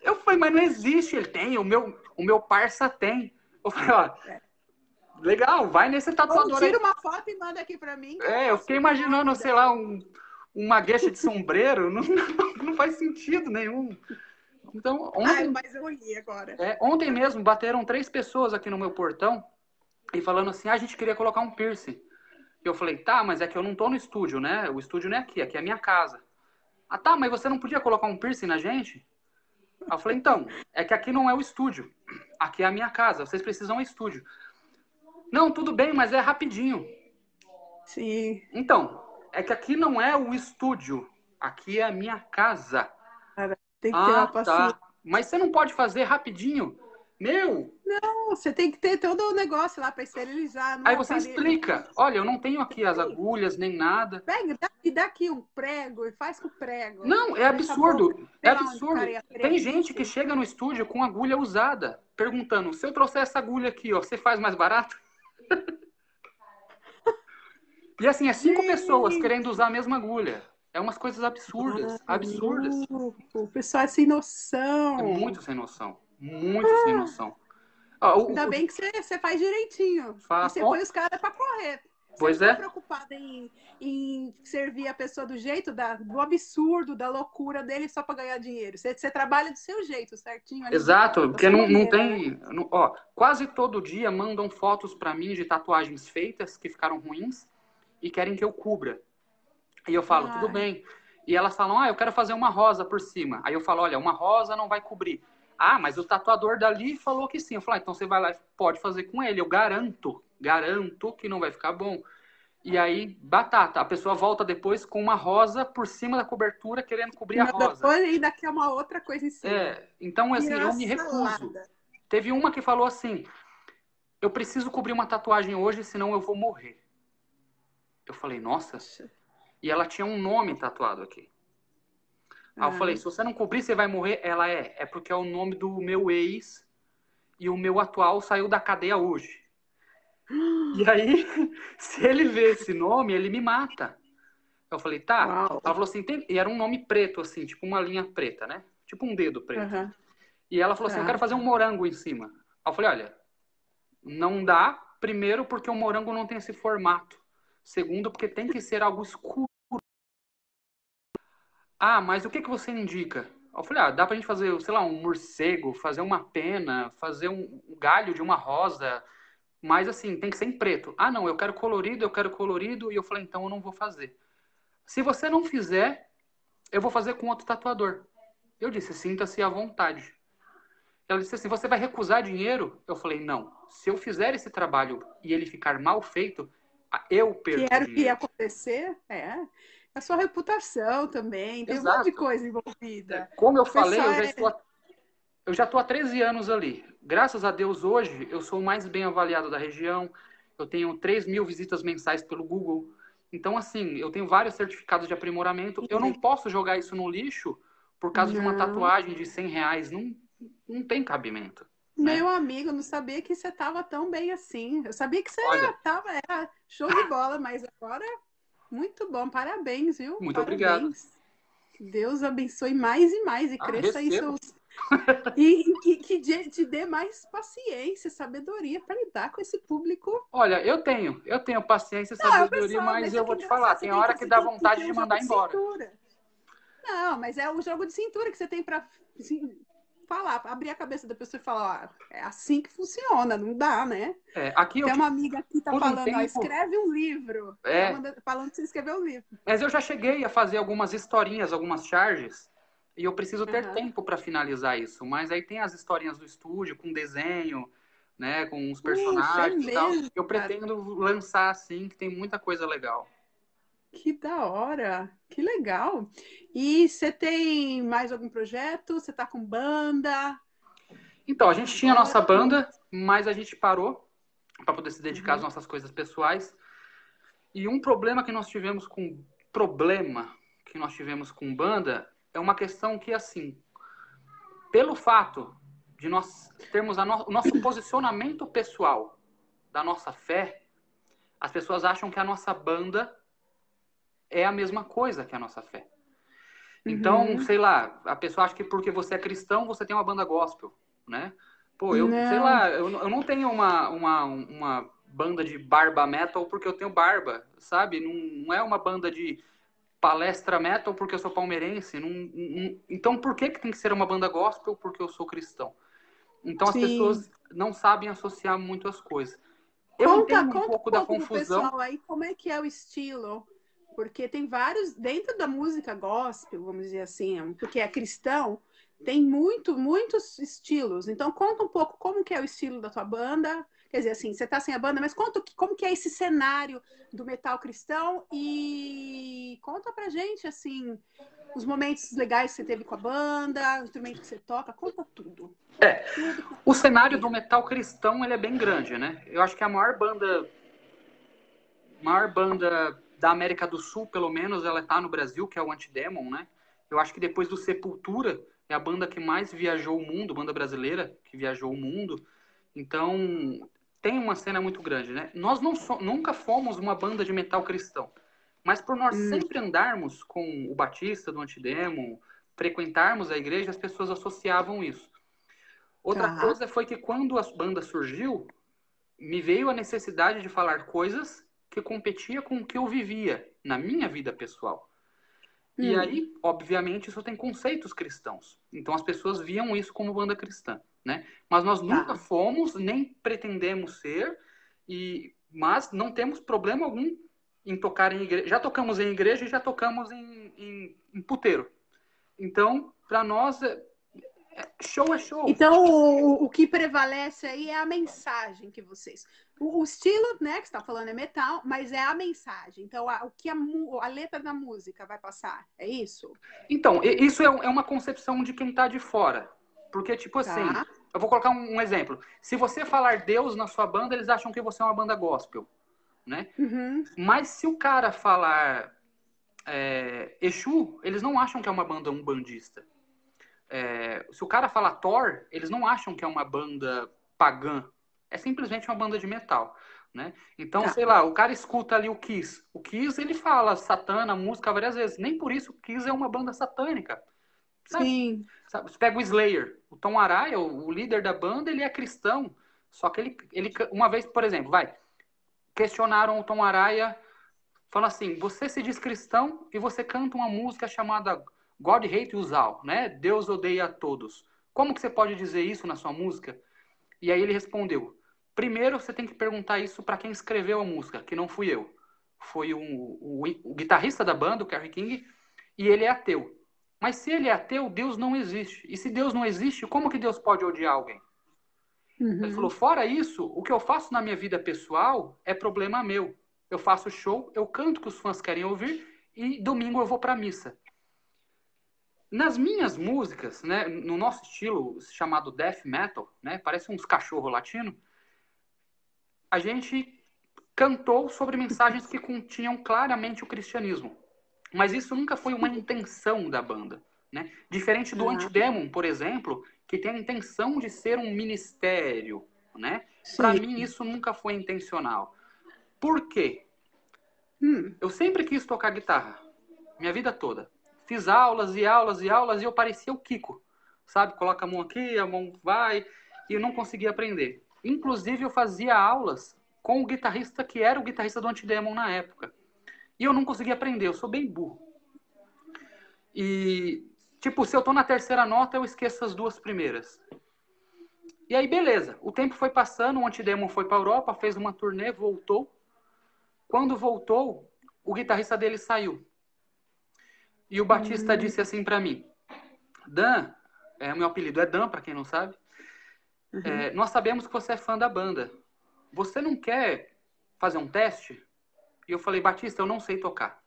eu falei, mas não existe. Ele tem, o meu parça tem. Eu falei, ó, legal, vai nesse tatuador aí. Tira uma foto e manda aqui pra mim. Eu fiquei imaginando, sei lá, uma geisha de sombreiro. Não faz sentido nenhum. Então, ontem, mas eu olhei agora. Ontem mesmo bateram 3 pessoas aqui no meu portão e falando assim, a gente queria colocar um piercing. Eu falei, tá, mas é que eu não tô no estúdio, né? O estúdio não é aqui é a minha casa. Tá, mas você não podia colocar um piercing na gente? Aí eu falei, então, é que aqui não é o estúdio. Aqui é a minha casa, vocês precisam de um estúdio. Não, tudo bem, mas é rapidinho. Sim. Então, é que aqui não é o estúdio. Aqui é a minha casa. Tem que ter uma paciência. Tá. Mas você não pode fazer rapidinho? Meu! Não, você tem que ter todo o negócio lá para esterilizar. Aí você explica. Olha, eu não tenho aqui as agulhas, nem nada. Pega e dá aqui um prego e faz com o prego. Não, é absurdo. É absurdo. Tem gente que chega no estúdio com agulha usada, perguntando, se eu trouxer essa agulha aqui, ó, você faz mais barato? E assim, 5 pessoas querendo usar a mesma agulha. É umas coisas absurdas, absurdas. O pessoal é sem É noção. muito sem noção. Muito sem noção. Ainda bem que você faz direitinho. E você põe os caras para correr. Pois Você é. está preocupada em servir a pessoa do jeito do absurdo, da loucura dele só para ganhar dinheiro. Você trabalha do seu jeito, certinho. Ali, Exato, porque não tem... Né? Quase todo dia mandam fotos para mim de tatuagens feitas que ficaram ruins e querem que eu cubra. E eu falo, tudo bem. E elas falam, eu quero fazer uma rosa por cima. Aí eu falo, olha, uma rosa não vai cobrir. Ah, mas o tatuador dali falou que sim. Eu falo, então você vai lá e pode fazer com ele. Eu garanto que não vai ficar bom. E aí, batata. A pessoa volta depois com uma rosa por cima da cobertura, querendo cobrir a rosa. Depois ainda quer uma outra coisa em cima. Então, assim, eu me recuso. Teve uma que falou assim, eu preciso cobrir uma tatuagem hoje, senão eu vou morrer. Eu falei, nossa. E ela tinha um nome tatuado aqui. Aí eu falei, se você não cobrir, você vai morrer. Ela é porque é o nome do meu ex e o meu atual saiu da cadeia hoje. E aí, se ele vê esse nome, ele me mata. Eu falei, tá. Uau. Ela falou assim, e era um nome preto, assim, tipo uma linha preta, né? Tipo um dedo preto. E ela falou assim, eu quero fazer um morango em cima. Aí eu falei, olha, não dá. Primeiro, porque o morango não tem esse formato. Segundo, porque tem que ser algo escuro. Ah, mas o que você indica? Eu falei, dá pra gente fazer, sei lá, um morcego, fazer uma pena, fazer um galho de uma rosa, mas assim, tem que ser em preto. Ah, não, eu quero colorido, e eu falei, então eu não vou fazer. Se você não fizer, eu vou fazer com outro tatuador. Eu disse, sinta-se à vontade. Ela disse assim, você vai recusar dinheiro? Eu falei, não. Se eu fizer esse trabalho e ele ficar mal feito, eu perco que era o dinheiro. que ia acontecer, a sua reputação também, tem Exato. um monte de coisa envolvida. Como eu falei, eu já estou há 13 anos ali. Graças a Deus, hoje, eu sou o mais bem avaliado da região. Eu tenho 3.000 visitas mensais pelo Google. Então, assim, eu tenho vários certificados de aprimoramento. Eu não posso jogar isso no lixo por causa de uma tatuagem de R$100. Não tem cabimento. Meu amigo, não sabia que você estava tão bem assim. Eu sabia que você era show de bola, mas agora, muito bom. Parabéns, viu? Muito Parabéns. obrigado. Que Deus abençoe mais e mais e cresça aí recebo. seus... e que te dê mais paciência, sabedoria para lidar com esse público. Olha, eu tenho paciência e sabedoria, mas eu vou te falar, tem hora que dá vontade de mandar embora. Não, mas é o jogo de cintura que você tem para falar, abrir a cabeça da pessoa e falar, é assim que funciona, não dá, né? Aqui tem uma amiga que tá falando, escreve um livro. Falando que você escreveu um livro. Mas eu já cheguei a fazer algumas historinhas, algumas charges, e eu preciso ter tempo para finalizar isso. Mas aí tem as historinhas do estúdio, com desenho, né, com os personagens e tal. Eu pretendo lançar assim, que tem muita coisa legal. Que da hora, que legal. E você tem mais algum projeto? Você tá com banda? Então, a gente tinha a nossa banda, mas a gente parou para poder se dedicar às nossas coisas pessoais. E um problema que nós tivemos com banda é uma questão que, assim, pelo fato de nós termos o nosso posicionamento pessoal da nossa fé, as pessoas acham que a nossa banda é a mesma coisa que a nossa fé. Então, sei lá, a pessoa acha que porque você é cristão, você tem uma banda gospel, né? Pô, sei lá, eu não tenho uma banda de barba metal porque eu tenho barba, sabe? Não é uma banda de palestra metal porque eu sou palmeirense. Então, por que tem que ser uma banda gospel porque eu sou cristão? Então, as pessoas não sabem associar muito as coisas. Eu entendo um pouco da confusão. Pessoal aí, como é que é o estilo? Porque tem vários, dentro da música gospel, vamos dizer assim, porque é cristão, tem muitos estilos. Então, conta um pouco como que é o estilo da tua banda. Quer dizer, assim, você tá sem a banda, mas conta como que é esse cenário do metal cristão e conta pra gente, assim, os momentos legais que você teve com a banda, os instrumentos que você toca, conta tudo. O cenário do metal cristão, ele é bem grande, né? Eu acho que a maior banda da América do Sul, pelo menos, ela tá no Brasil, que é o Antidemon, né? Eu acho que depois do Sepultura, é a banda que mais viajou o mundo, banda brasileira que viajou o mundo. Então, tem uma cena muito grande, né? Nós nunca fomos uma banda de metal cristão, Mas por nós sempre andarmos com o Batista do Antidemon, frequentarmos a igreja, as pessoas associavam isso. Outra coisa foi que quando a banda surgiu, me veio a necessidade de falar coisas que competia com o que eu vivia na minha vida pessoal. E aí, obviamente, isso tem conceitos cristãos. Então as pessoas viam isso como banda cristã, né? Mas nós nunca fomos, nem pretendemos ser, mas não temos problema algum em tocar em igreja. Já tocamos em igreja e já tocamos em puteiro. Então, para nós, show é show. Então, o que prevalece aí é a mensagem que vocês... O estilo, né, que você está falando é metal, mas é a mensagem. Então, o que a letra da música vai passar, é isso? Então, isso é uma concepção de quem está de fora. Porque, tipo assim, eu vou colocar um exemplo. Se você falar Deus na sua banda, eles acham que você é uma banda gospel, né? Mas se o cara falar Exu, eles não acham que é uma banda umbandista. Se o cara falar Thor, eles não acham que é uma banda pagã. É simplesmente uma banda de metal, né? Então, sei lá, o cara escuta ali o Kiss. O Kiss, ele fala Satã na música várias vezes. Nem por isso o Kiss é uma banda satânica. Sabe? Sim. Sabe? Você pega o Slayer. O Tom Araya, o líder da banda, ele é cristão. Só que ele uma vez, por exemplo, questionaram o Tom Araya, falando assim, você se diz cristão e você canta uma música chamada God Hate Us All, né? Deus odeia a todos. Como que você pode dizer isso na sua música? E aí ele respondeu, primeiro você tem que perguntar isso para quem escreveu a música, que não fui eu. Foi o guitarrista da banda, o Kerry King, e ele é ateu. Mas se ele é ateu, Deus não existe. E se Deus não existe, como que Deus pode odiar alguém? Ele falou, fora isso, o que eu faço na minha vida pessoal é problema meu. Eu faço show, eu canto o que os fãs querem ouvir e domingo eu vou para missa. Nas minhas músicas, né, no nosso estilo chamado death metal, né, parece uns cachorro latino, a gente cantou sobre mensagens que continham claramente o cristianismo. Mas isso nunca foi uma intenção da banda, né? Diferente do Antidemon, por exemplo, que tem a intenção de ser um ministério, né? Para mim isso nunca foi intencional. Por quê? Eu sempre quis tocar guitarra, minha vida toda. Fiz aulas e aulas e aulas e eu parecia o Kiko, sabe? Coloca a mão aqui, a mão vai, e eu não conseguia aprender. Inclusive, eu fazia aulas com o guitarrista que era o guitarrista do Antidemon na época. E eu não conseguia aprender, eu sou bem burro. E, tipo, se eu tô na terceira nota, eu esqueço as duas primeiras. E aí, beleza. O tempo foi passando, o Antidemon foi pra Europa, fez uma turnê, voltou. Quando voltou, o guitarrista dele saiu. E o Batista disse assim pra mim, Dan, o meu apelido é Dan, pra quem não sabe, nós sabemos que você é fã da banda. Você não quer fazer um teste? E eu falei, Batista, eu não sei tocar.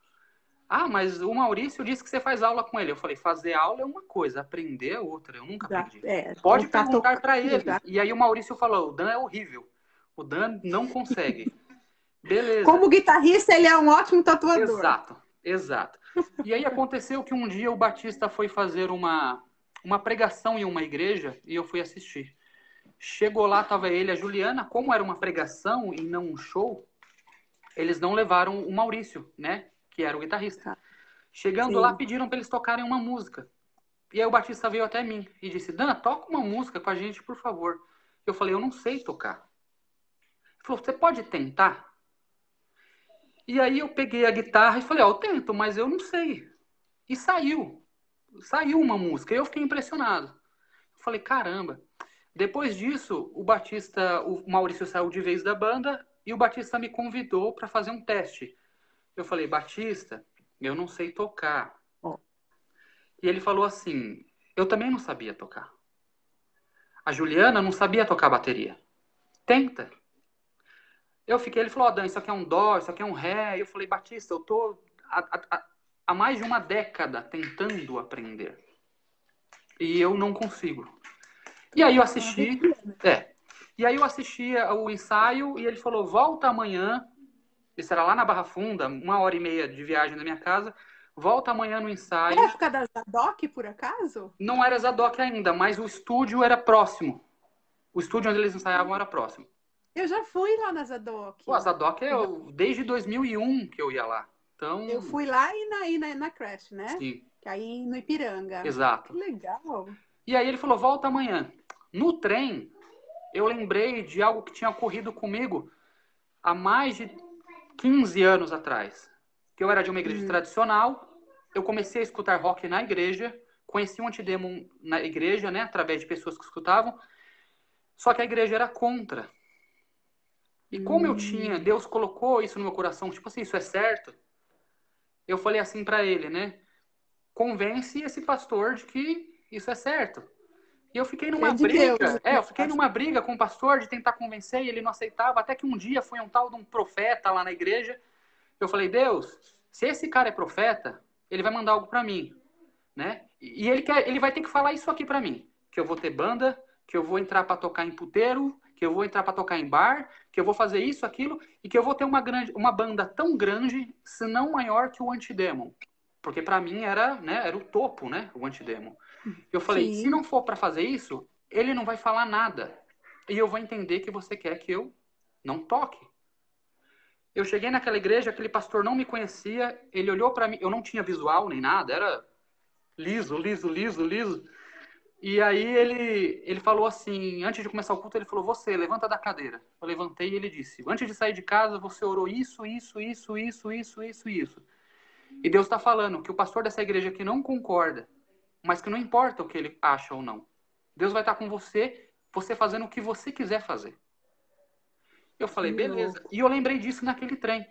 Ah, mas o Maurício disse que você faz aula com ele. Eu falei, fazer aula é uma coisa, aprender é outra. Eu nunca aprendi. Pode perguntar pra ele. E aí o Maurício falou, o Dan é horrível. O Dan não consegue. Beleza. Como guitarrista, ele é um ótimo tatuador. Exato. E aí aconteceu que um dia o Batista foi fazer uma pregação em uma igreja e eu fui assistir. Chegou lá, tava ele, a Juliana, como era uma pregação e não um show, eles não levaram o Maurício, né, que era o guitarrista. Chegando lá, pediram para eles tocarem uma música. E aí o Batista veio até mim e disse, Dan, toca uma música com a gente, por favor. Eu falei, eu não sei tocar. Ele falou, você pode tentar? E aí eu peguei a guitarra e falei, eu tento, mas eu não sei. E saiu uma música. Eu fiquei impressionado. Eu falei, caramba. Depois disso, o Maurício saiu de vez da banda e o Batista me convidou para fazer um teste. Eu falei, Batista, eu não sei tocar. E ele falou assim, eu também não sabia tocar. A Juliana não sabia tocar bateria. Tenta. Ele falou, Dan, isso aqui é um dó, isso aqui é um ré. E eu falei, Batista, eu tô há mais de uma década tentando aprender. E eu não consigo. E aí eu assisti... E aí eu assisti o ensaio e ele falou, volta amanhã. Isso era lá na Barra Funda, 1h30 de viagem da minha casa. Volta amanhã no ensaio. Na época da Zadok, por acaso? Não era Zadok ainda, mas o estúdio era próximo. O estúdio onde eles ensaiavam era próximo. Eu já fui lá na Zadok. Pô, a Zadok desde 2001 que eu ia lá. Então, Eu fui lá e na creche, né? sim, Que aí no Ipiranga. exato. Que legal. E aí ele falou, volta amanhã. No trem, eu lembrei de algo que tinha ocorrido comigo há mais de 15 anos atrás. Que eu era de uma igreja tradicional, eu comecei a escutar rock na igreja, conheci um Antidemon na igreja, né, através de pessoas que escutavam, só que a igreja era contra. E como eu tinha, Deus colocou isso no meu coração, tipo assim, isso é certo, eu falei assim pra ele, né, convence esse pastor de que isso é certo. E eu fiquei Que numa é de Deus. briga, eu fiquei numa briga com o pastor de tentar convencer e ele não aceitava, até que um dia foi um tal de um profeta lá na igreja. Eu falei, Deus, se esse cara é profeta, ele vai mandar algo pra mim, né? E ele vai ter que falar isso aqui pra mim, que eu vou ter banda, que eu vou entrar pra tocar em puteiro, que eu vou entrar pra tocar em bar, que eu vou fazer isso, aquilo, e que eu vou ter uma banda tão grande, se não maior que o Antidemon. Porque pra mim era, né, era o topo, né, o Antidemon. Eu falei, se Sim. não for pra fazer isso, ele não vai falar nada. E eu vou entender que você quer que eu não toque. Eu cheguei naquela igreja, aquele pastor não me conhecia, ele olhou pra mim, eu não tinha visual nem nada, era liso, liso, liso, liso. E aí ele falou assim, antes de começar o culto, ele falou, você, levanta da cadeira. Eu levantei e ele disse, antes de sair de casa, você orou isso, isso, isso, isso, isso, isso, isso. E Deus está falando que o pastor dessa igreja aqui não concorda, mas que não importa o que ele acha ou não. Deus vai estar com você, você fazendo o que você quiser fazer. Eu falei, beleza. E eu lembrei disso naquele trem.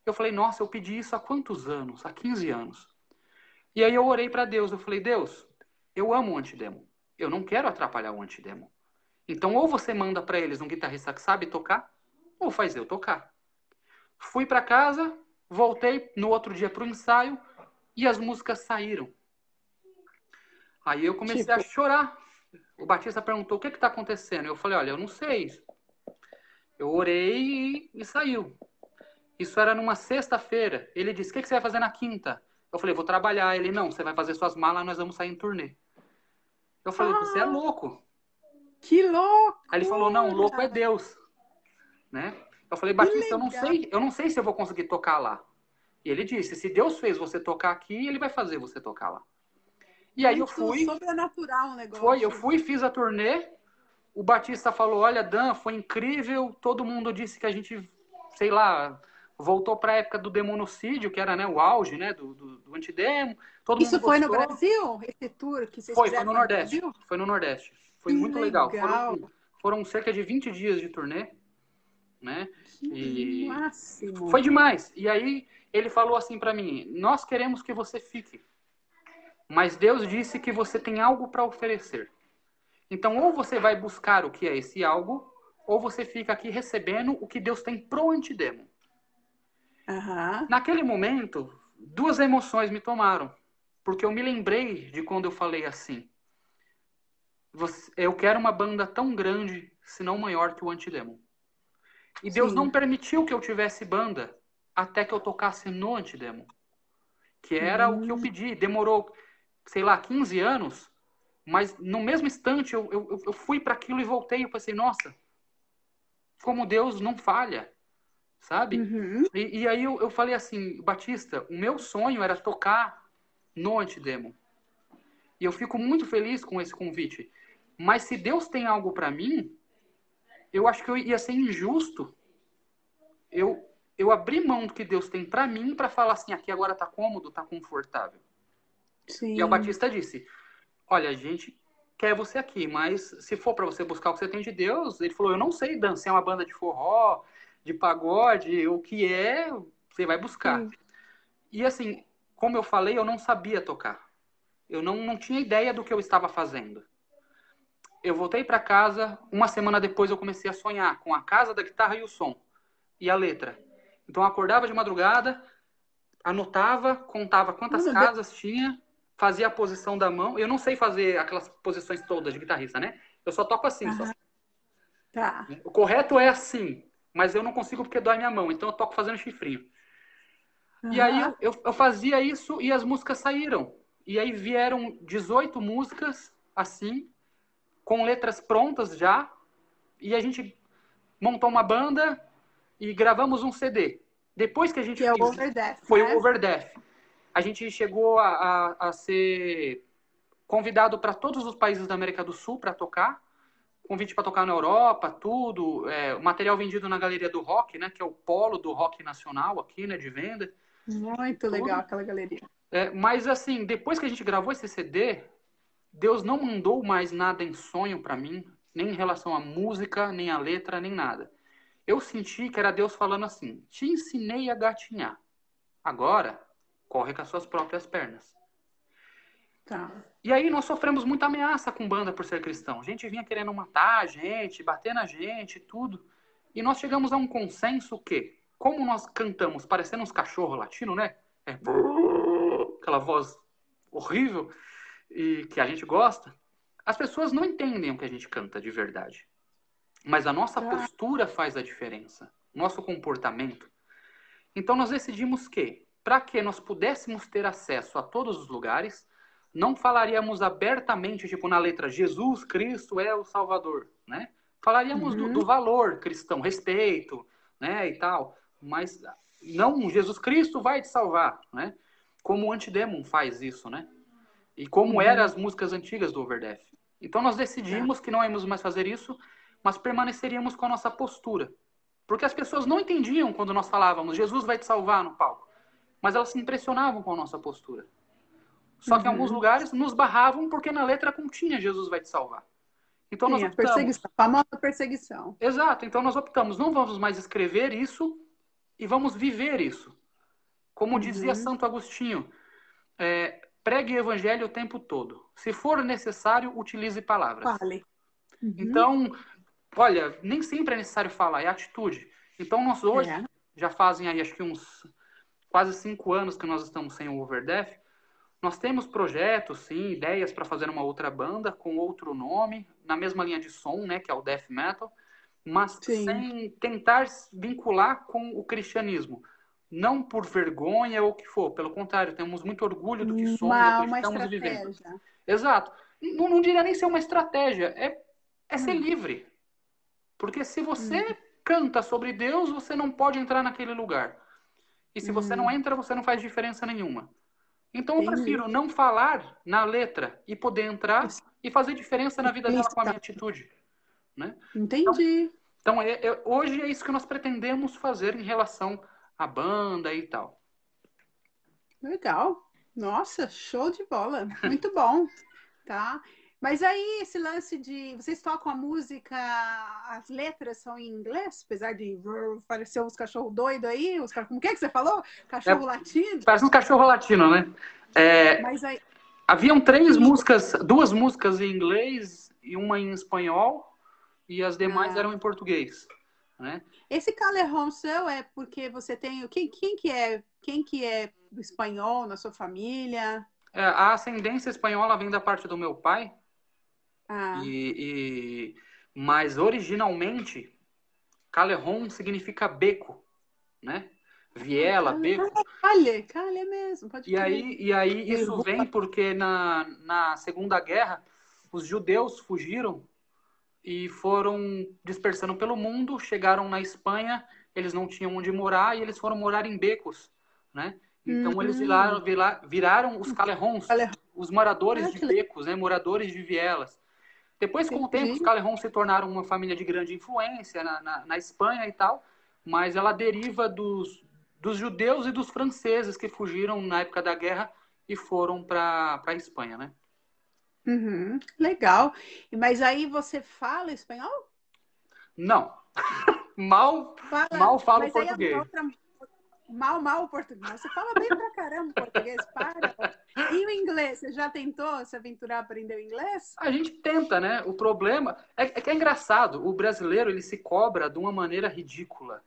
Eu falei, nossa, eu pedi isso há quantos anos? Há 15 anos. E aí eu orei para Deus. Eu falei, Deus, eu amo o Antidemon. Eu não quero atrapalhar o Antidemon. Então, ou você manda para eles um guitarrista que sabe tocar, ou faz eu tocar. Fui para casa, voltei no outro dia para o ensaio e as músicas saíram. Aí eu comecei a chorar. O Batista perguntou, o que está acontecendo? Eu falei, olha, eu não sei. Eu orei e saiu. Isso era numa sexta-feira. Ele disse, o que você vai fazer na quinta? Eu falei, vou trabalhar. Ele, não, você vai fazer suas malas, nós vamos sair em turnê. Eu falei, você é louco. Que louco! Aí ele falou, não, louco é Deus. Né? Eu falei, Batista, eu não sei se eu vou conseguir tocar lá. E ele disse, se Deus fez você tocar aqui, ele vai fazer você tocar lá. E aí eu fui. Sobrenatural o negócio. Eu fui, fiz a turnê. O Batista falou, olha, Dan, foi incrível. Todo mundo disse que a gente, sei lá, voltou para a época do demonocídio, que era, né, o auge, né, do Antidemo. Isso foi no Brasil? Esse tour que vocês fizeram no Nordeste. Foi no Nordeste. Foi muito legal. Foram cerca de 20 dias de turnê, né? Que máximo. Foi demais. E aí ele falou assim para mim, nós queremos que você fique. Mas Deus disse que você tem algo para oferecer. Então, ou você vai buscar o que é esse algo, ou você fica aqui recebendo o que Deus tem pro Antidemo. Naquele momento, duas emoções me tomaram. Porque eu me lembrei de quando eu falei assim. Eu quero uma banda tão grande, se não maior que o Antidemo. E Deus não permitiu que eu tivesse banda até que eu tocasse no Antidemo. Que era o que eu pedi. Demorou, sei lá, 15 anos. Mas no mesmo instante eu fui para aquilo e voltei. Eu pensei, nossa, como Deus não falha, sabe? E aí eu falei assim, Batista, o meu sonho era tocar no Antidemo. E eu fico muito feliz com esse convite. Mas se Deus tem algo para mim, eu acho que eu ia ser injusto. Eu abri mão do que Deus tem para mim para falar assim, aqui agora tá cômodo, tá confortável. Sim. E o Batista disse, olha, a gente quer você aqui, mas se for para você buscar o que você tem de Deus, ele falou, eu não sei dançar uma banda de forró, de pagode, o que é, você vai buscar. Sim. E assim, como eu falei, eu não sabia tocar. Eu não tinha ideia do que eu estava fazendo. Eu voltei para casa, uma semana depois eu comecei a sonhar com a casa da guitarra e o som, e a letra. Então eu acordava de madrugada, anotava, contava quantas casas tinha, fazia a posição da mão. Eu não sei fazer aquelas posições todas de guitarrista, né? Eu só toco assim. Só. Tá. O correto é assim, mas eu não consigo porque dói minha mão. Então eu toco fazendo chifrinho. E aí eu fazia isso e as músicas saíram. E aí vieram 18 músicas assim, com letras prontas já. E a gente montou uma banda e gravamos um CD. Depois que a gente Que é o fez, Overdef, foi né? o Overdef. A gente chegou a ser convidado para todos os países da América do Sul para tocar. Convite para tocar na Europa, tudo. O material vendido na Galeria do Rock, né? Que é o polo do rock nacional aqui, né? De venda. Muito legal aquela galeria. Mas assim, depois que a gente gravou esse CD, Deus não mandou mais nada em sonho para mim, nem em relação à música, nem à letra, nem nada. Eu senti que era Deus falando assim: te ensinei a gatinhar. Agora, corre com as suas próprias pernas. Tá. E aí nós sofremos muita ameaça com banda por ser cristão. A gente vinha querendo matar a gente, bater na gente, tudo. E nós chegamos a um consenso que, como nós cantamos parecendo uns cachorros latinos, né? Aquela voz horrível e que a gente gosta, as pessoas não entendem o que a gente canta de verdade. Mas a nossa postura faz a diferença, nosso comportamento. Então nós decidimos que, para que nós pudéssemos ter acesso a todos os lugares, não falaríamos abertamente, tipo na letra, Jesus Cristo é o Salvador, né? Falaríamos do valor cristão, respeito, né, e tal. Mas não, Jesus Cristo vai te salvar, né? Como o Antidemon faz isso, né? E como eram as músicas antigas do Overdef. Então nós decidimos que não íamos mais fazer isso, mas permaneceríamos com a nossa postura. Porque as pessoas não entendiam quando nós falávamos Jesus vai te salvar no palco. Mas elas se impressionavam com a nossa postura. Só que em alguns lugares nos barravam porque na letra continha Jesus vai te salvar. Então nós optamos. Perseguição, a famosa perseguição. Exato. Então nós optamos, não vamos mais escrever isso e vamos viver isso. Como dizia Santo Agostinho, pregue o evangelho o tempo todo. Se for necessário, utilize palavras. Fale. Então, olha, nem sempre é necessário falar, é atitude. Então nós hoje, já fazem aí acho que uns quase 5 anos que nós estamos sem o Overdef. Nós temos projetos, sim, ideias para fazer uma outra banda com outro nome, na mesma linha de som, né, que é o death metal, mas sem tentar vincular com o cristianismo. Não por vergonha ou o que for, pelo contrário, temos muito orgulho do que somos, do que estamos vivendo. Exato. Não diria nem ser uma estratégia, é ser livre. Porque se você canta sobre Deus, você não pode entrar naquele lugar. E se você não entra, você não faz diferença nenhuma. Então eu prefiro não falar na letra e poder entrar e fazer diferença na vida dela com a minha atitude. Né? Entendi. Então hoje é isso que nós pretendemos fazer em relação à banda e tal. Legal. Nossa, show de bola. Muito bom. Tá? Mas aí esse lance de... Vocês tocam a música, as letras são em inglês? Apesar de parecer uns cachorros doidos aí? Como que você falou? Cachorro latino? Parece um cachorro latino, né? Mas aí... Haviam 2 músicas em inglês e uma em espanhol, e as demais eram em português. Né? Esse Calerrón seu é porque você tem... Quem que é espanhol na sua família? A ascendência espanhola vem da parte do meu pai. Mas originalmente Calerrón significa beco, né? Viela, beco. Calha mesmo. Pode e aí isso vem porque na Segunda Guerra os judeus fugiram e foram dispersando pelo mundo, chegaram na Espanha, eles não tinham onde morar e eles foram morar em becos, né? Então eles viraram os Calerrons, os moradores de becos, né? Moradores de vielas. Depois, com o tempo, os Calerrons se tornaram uma família de grande influência na Espanha e tal, mas ela deriva dos judeus e dos franceses que fugiram na época da guerra e foram para a Espanha, né? Legal. Mas aí você fala espanhol? Não. Mal falo português. Mal português. Você fala bem pra caramba português, para. E o inglês? Você já tentou se aventurar a aprender o inglês? A gente tenta, né? O problema é que é engraçado. O brasileiro, ele se cobra de uma maneira ridícula.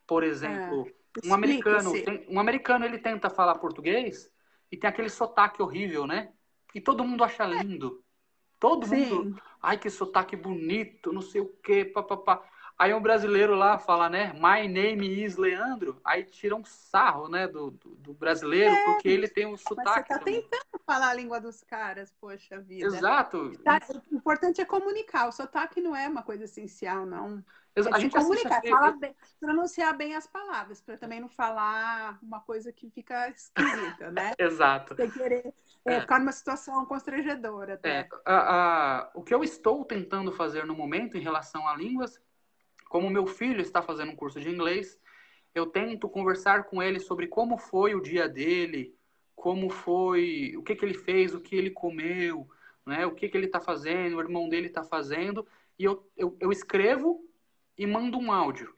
Por exemplo, um americano, ele tenta falar português e tem aquele sotaque horrível, né? E todo mundo acha lindo. Todo mundo... Ai, que sotaque bonito, não sei o quê, papapá. Aí um brasileiro lá fala, né? My name is Leandro. Aí tira um sarro, né? Do brasileiro, porque ele tem um Mas você sotaque está também. tentando falar a língua dos caras, poxa vida. Exato. O importante é comunicar. O sotaque não é uma coisa essencial, não. É A se gente assiste comunicar, aqui. falar bem, pronunciar bem as palavras, para também não falar uma coisa que fica esquisita, né? Exato. Sem querer ficar numa situação constrangedora até. O que eu estou tentando fazer no momento em relação a línguas, como meu filho está fazendo um curso de inglês, eu tento conversar com ele sobre como foi o dia dele, como foi, o que ele fez, o que ele comeu, né? O que ele está fazendo, o irmão dele está fazendo, e eu escrevo e mando um áudio.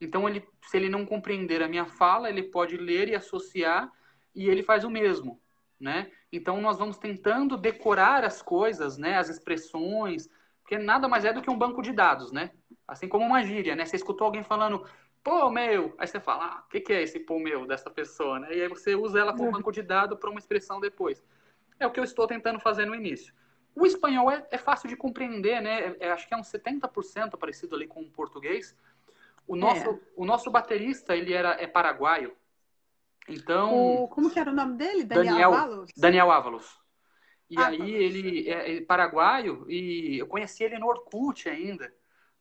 Então, se ele não compreender a minha fala, ele pode ler e associar, e ele faz o mesmo, né? Então, nós vamos tentando decorar as coisas, né? As expressões, porque nada mais é do que um banco de dados, né? Assim como uma gíria, né? Você escutou alguém falando, pô, meu, aí você fala, o que é esse pô, meu, dessa pessoa, né? E aí você usa ela como banco de dados para uma expressão depois. É o que eu estou tentando fazer no início. O espanhol é fácil de compreender, né? Acho que é uns 70% parecido ali com o português. O nosso baterista, ele é paraguaio. Então, Como que era o nome dele? Daniel Avalos? Daniel Avalos. E Avalos. aí ele é paraguaio e eu conheci ele no Orkut ainda,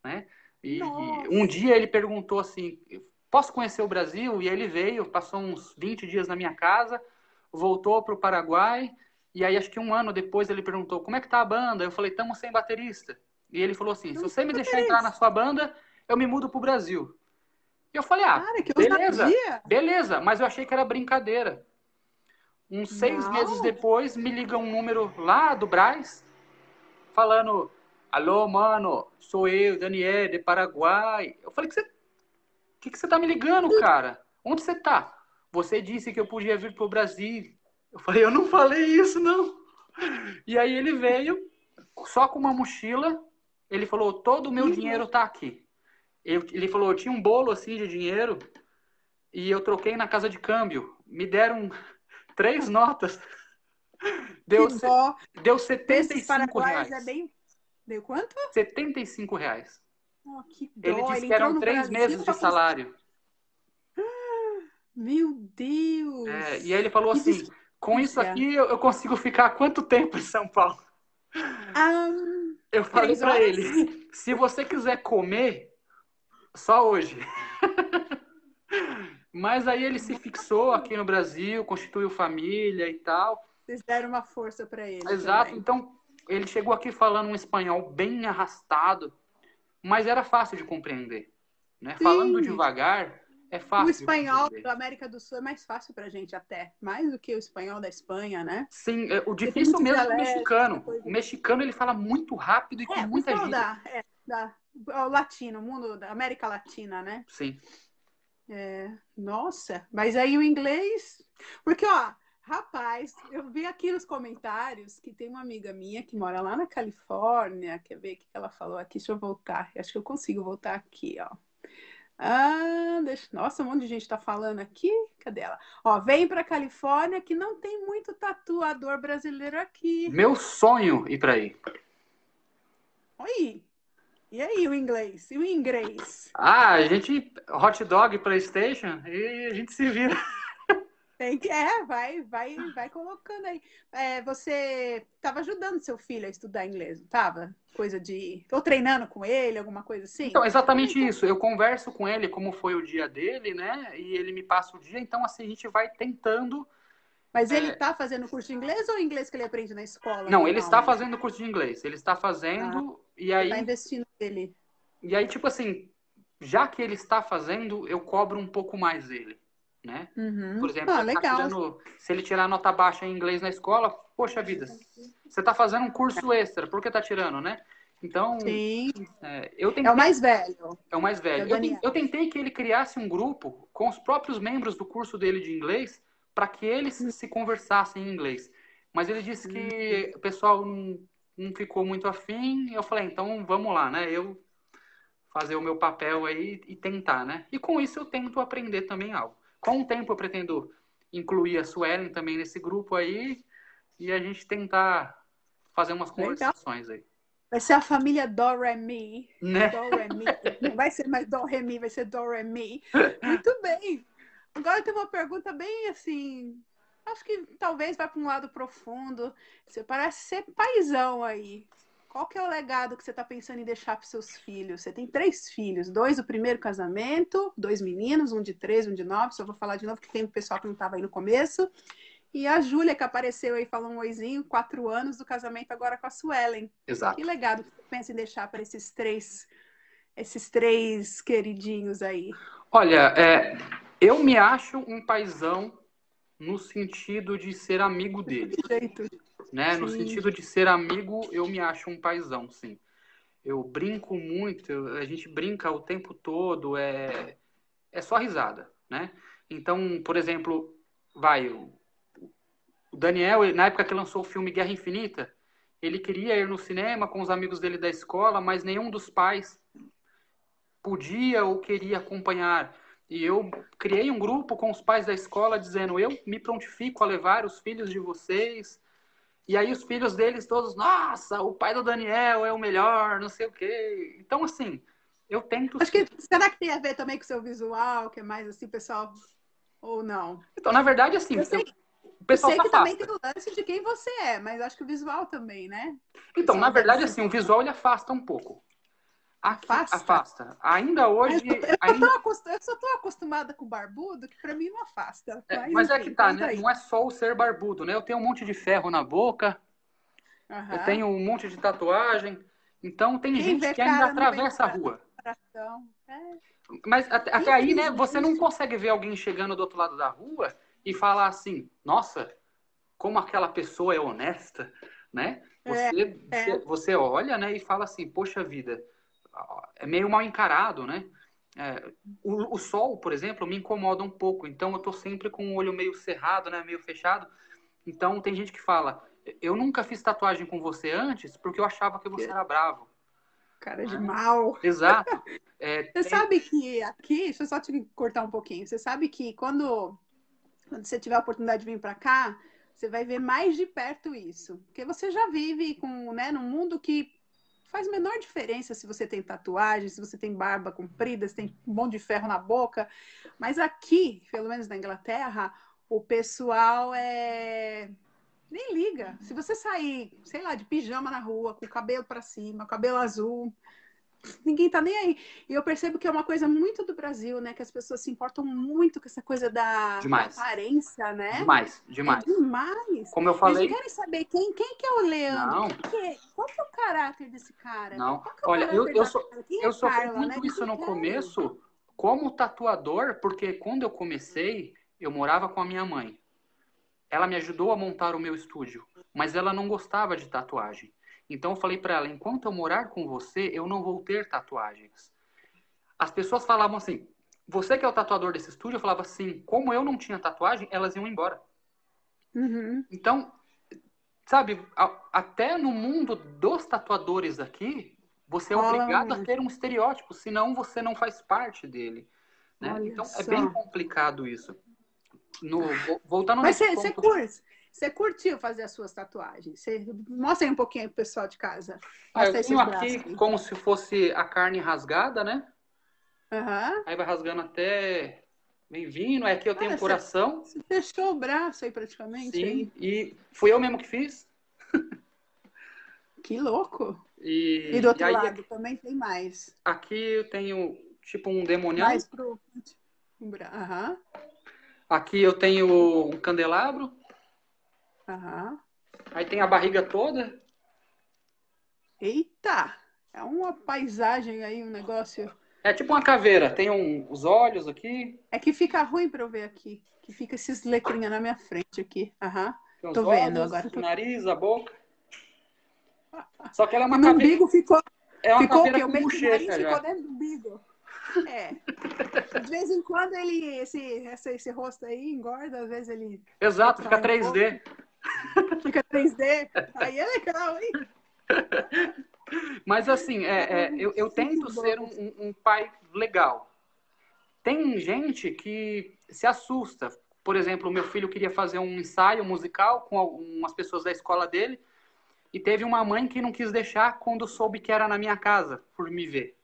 né? E Nossa. um dia ele perguntou assim, posso conhecer o Brasil? E aí ele veio, passou uns 20 dias na minha casa, voltou para o Paraguai, e aí acho que um ano depois ele perguntou, como é que tá a banda? Eu falei, estamos sem baterista. E ele falou assim, se você me deixar entrar na sua banda, eu me mudo pro Brasil. E eu falei, Cara, que beleza, mas eu achei que era brincadeira. Uns 6 meses depois, me liga um número lá do Brás, falando, alô, mano, sou eu, Daniel, de Paraguai. Eu falei, que você tá me ligando, cara? Onde você tá? Você disse que eu podia vir pro Brasil. Eu falei, eu não falei isso, não. E aí ele veio, só com uma mochila, ele falou, todo o meu dinheiro tá aqui. Ele falou, eu tinha um bolo assim de dinheiro e eu troquei na casa de câmbio. Me deram 3 notas. Deu 75 reais. Deu quanto? 75 reais. Oh, que dó. Ele disse que eram 3 meses de salário. Meu Deus! E aí ele falou assim, com isso aqui eu consigo ficar quanto tempo em São Paulo? Eu falei para ele, se você quiser comer, só hoje. Mas aí ele se fixou aqui no Brasil, constituiu família e tal. Vocês deram uma força para ele. Exato. Também. Então, ele chegou aqui falando um espanhol bem arrastado, mas era fácil de compreender. Né? Falando devagar, é fácil. O espanhol da América do Sul é mais fácil pra gente até. Mais do que o espanhol da Espanha, né? Sim, o difícil mesmo é o mexicano. O mexicano, ele fala muito rápido e com muita gíria. O latino, o mundo da América Latina, né? Sim. Nossa, mas aí o inglês... Porque, ó, rapaz, eu vi aqui nos comentários que tem uma amiga minha que mora lá na Califórnia. Quer ver o que ela falou aqui? Deixa eu voltar. Acho que eu consigo voltar aqui, ó. Nossa, um monte de gente tá falando aqui. Cadê ela? Ó, vem pra Califórnia que não tem muito tatuador brasileiro aqui. Meu sonho ir pra aí. Oi. E aí, o inglês? E o inglês? A gente... Hot dog, PlayStation, e a gente se vira. Vai colocando aí. Você estava ajudando seu filho a estudar inglês, não estava? Coisa de... Tô treinando com ele, alguma coisa assim? Então, exatamente isso. Eu converso com ele como foi o dia dele, né? E ele me passa o dia. Então, assim, a gente vai tentando... Mas ele está fazendo curso de inglês ou inglês que ele aprende na escola? Não, ele está fazendo curso de inglês. Ele está fazendo e aí... Está investindo nele. E aí, tipo assim, já que ele está fazendo, eu cobro um pouco mais dele, né? Por exemplo, se ele tirar nota baixa em inglês na escola, poxa vida, você está fazendo um curso extra, por que está tirando, né? Então, é o mais velho. É o mais velho. Eu tentei que ele criasse um grupo com os próprios membros do curso dele de inglês para que eles se conversassem em inglês. Mas ele disse que o pessoal não ficou muito afim. Eu falei, então vamos lá, né? Eu fazer o meu papel aí e tentar, né? E com isso eu tento aprender também algo. Com o tempo eu pretendo incluir a Suelen também nesse grupo aí e a gente tentar fazer umas conversações aí. Vai ser a família Do-Re-Mi. Né? Do-Re-Mi. Não vai ser mais Do-Re-Mi, vai ser Do-Re-Mi. Muito bem. Agora tem uma pergunta bem assim... Acho que talvez vá para um lado profundo. Você parece ser paizão aí. Qual que é o legado que você está pensando em deixar para os seus filhos? Você tem 3 filhos, 2 do primeiro casamento, 2 meninos, um de 3, um de 9. Só vou falar de novo que tem um pessoal que não estava aí no começo. E a Júlia, que apareceu aí, falou um oizinho, 4 anos do casamento agora com a Suelen. Exato. Que legado que você pensa em deixar para esses três queridinhos aí? Olha, eu me acho um paizão no sentido de ser amigo dele. Jeito. Né? Sim. No sentido de ser amigo, eu me acho um paizão, sim. Eu brinco muito, a gente brinca o tempo todo, é só risada, né? Então, por exemplo, o Daniel, na época que lançou o filme Guerra Infinita, ele queria ir no cinema com os amigos dele da escola, mas nenhum dos pais podia ou queria acompanhar. E eu criei um grupo com os pais da escola dizendo, eu me prontifico a levar os filhos de vocês. E aí os filhos deles todos, nossa, o pai do Daniel é o melhor, não sei o quê. Então, assim, eu tento... Acho que, será que tem a ver também com o seu visual, que é mais assim, pessoal, ou não? Então, na verdade, assim, o pessoal eu sei que se afasta. também tem o lance de quem você é, mas acho que o visual também, né? Então, na verdade, assim, o visual ele afasta um pouco. Afasta. Ainda hoje... Eu só tô acostumada com barbudo, que pra mim não afasta. Mas enfim, é que tá, né? Não é só o ser barbudo, né? Eu tenho um monte de ferro na boca, eu tenho um monte de tatuagem, então tem gente que ainda atravessa a rua. Mas até aí, né? Você não consegue ver alguém chegando do outro lado da rua e falar assim, nossa, como aquela pessoa é honesta, né? Você olha, né, e fala assim, poxa vida, é meio mal encarado, né? O sol, por exemplo, me incomoda um pouco, então eu tô sempre com o olho meio cerrado, né, meio fechado. Então tem gente que fala, eu nunca fiz tatuagem com você antes porque eu achava que você era bravo. Cara de mal. Exato. Você sabe que aqui, deixa eu só te cortar um pouquinho, você sabe que quando você tiver a oportunidade de vir para cá, você vai ver mais de perto isso. Porque você já vive num mundo que faz menor diferença se você tem tatuagem, se você tem barba comprida, se tem um monte de ferro na boca. Mas aqui, pelo menos na Inglaterra, o pessoal nem liga. Se você sair, sei lá, de pijama na rua, com o cabelo para cima, cabelo azul, ninguém tá nem aí. E eu percebo que é uma coisa muito do Brasil, né? Que as pessoas se importam muito com essa coisa da aparência, né? Demais. Demais. Como eu falei... Eles não querem saber quem que é o Leandro. Não. Qual que é o caráter desse cara? Não. Olha, eu sofri muito isso no começo como tatuador, porque quando eu comecei, eu morava com a minha mãe. Ela me ajudou a montar o meu estúdio, mas ela não gostava de tatuagem. Então eu falei para ela, enquanto eu morar com você, eu não vou ter tatuagens. As pessoas falavam assim, você que é o tatuador desse estúdio? Eu falava assim, como eu não tinha tatuagem, elas iam embora. Uhum. Então, sabe, até no mundo dos tatuadores aqui, você é obrigado a ter um estereótipo, senão você não faz parte dele. Né? Então é bem complicado isso. Voltando Mas você curtiu fazer as suas tatuagens? Mostra aí um pouquinho pro pessoal de casa. Eu tenho aqui como se fosse a carne rasgada, né? Uhum. Aí vai rasgando até... Vem vindo. Aqui eu tenho um coração. Você fechou o braço aí praticamente? Sim, aí. E fui eu mesmo que fiz. Que louco! E do outro lado também tem mais. Aqui eu tenho tipo um demonião. Mais pro... Uhum. Aqui eu tenho um candelabro. Uhum. Aí tem a barriga toda. Eita! É uma paisagem aí, um negócio... É tipo uma caveira. Tem os olhos aqui. É que fica ruim para eu ver aqui. Que fica esses letrinhas na minha frente aqui. Uhum. Tô olhos, vendo agora. O nariz, a boca. Só que ela é uma caveira... No umbigo ficou... É uma ficou caveira o com nariz bochecha ficou dentro do umbigo. De vez em quando esse rosto aí engorda, às vezes ele... Exato, fica 3D. Fica 3D. Aí é legal, hein? Mas assim, eu tento ser um pai legal. Tem gente que se assusta. Por exemplo, o meu filho queria fazer um ensaio musical com algumas pessoas da escola dele. E teve uma mãe que não quis deixar quando soube que era na minha casa, por me ver,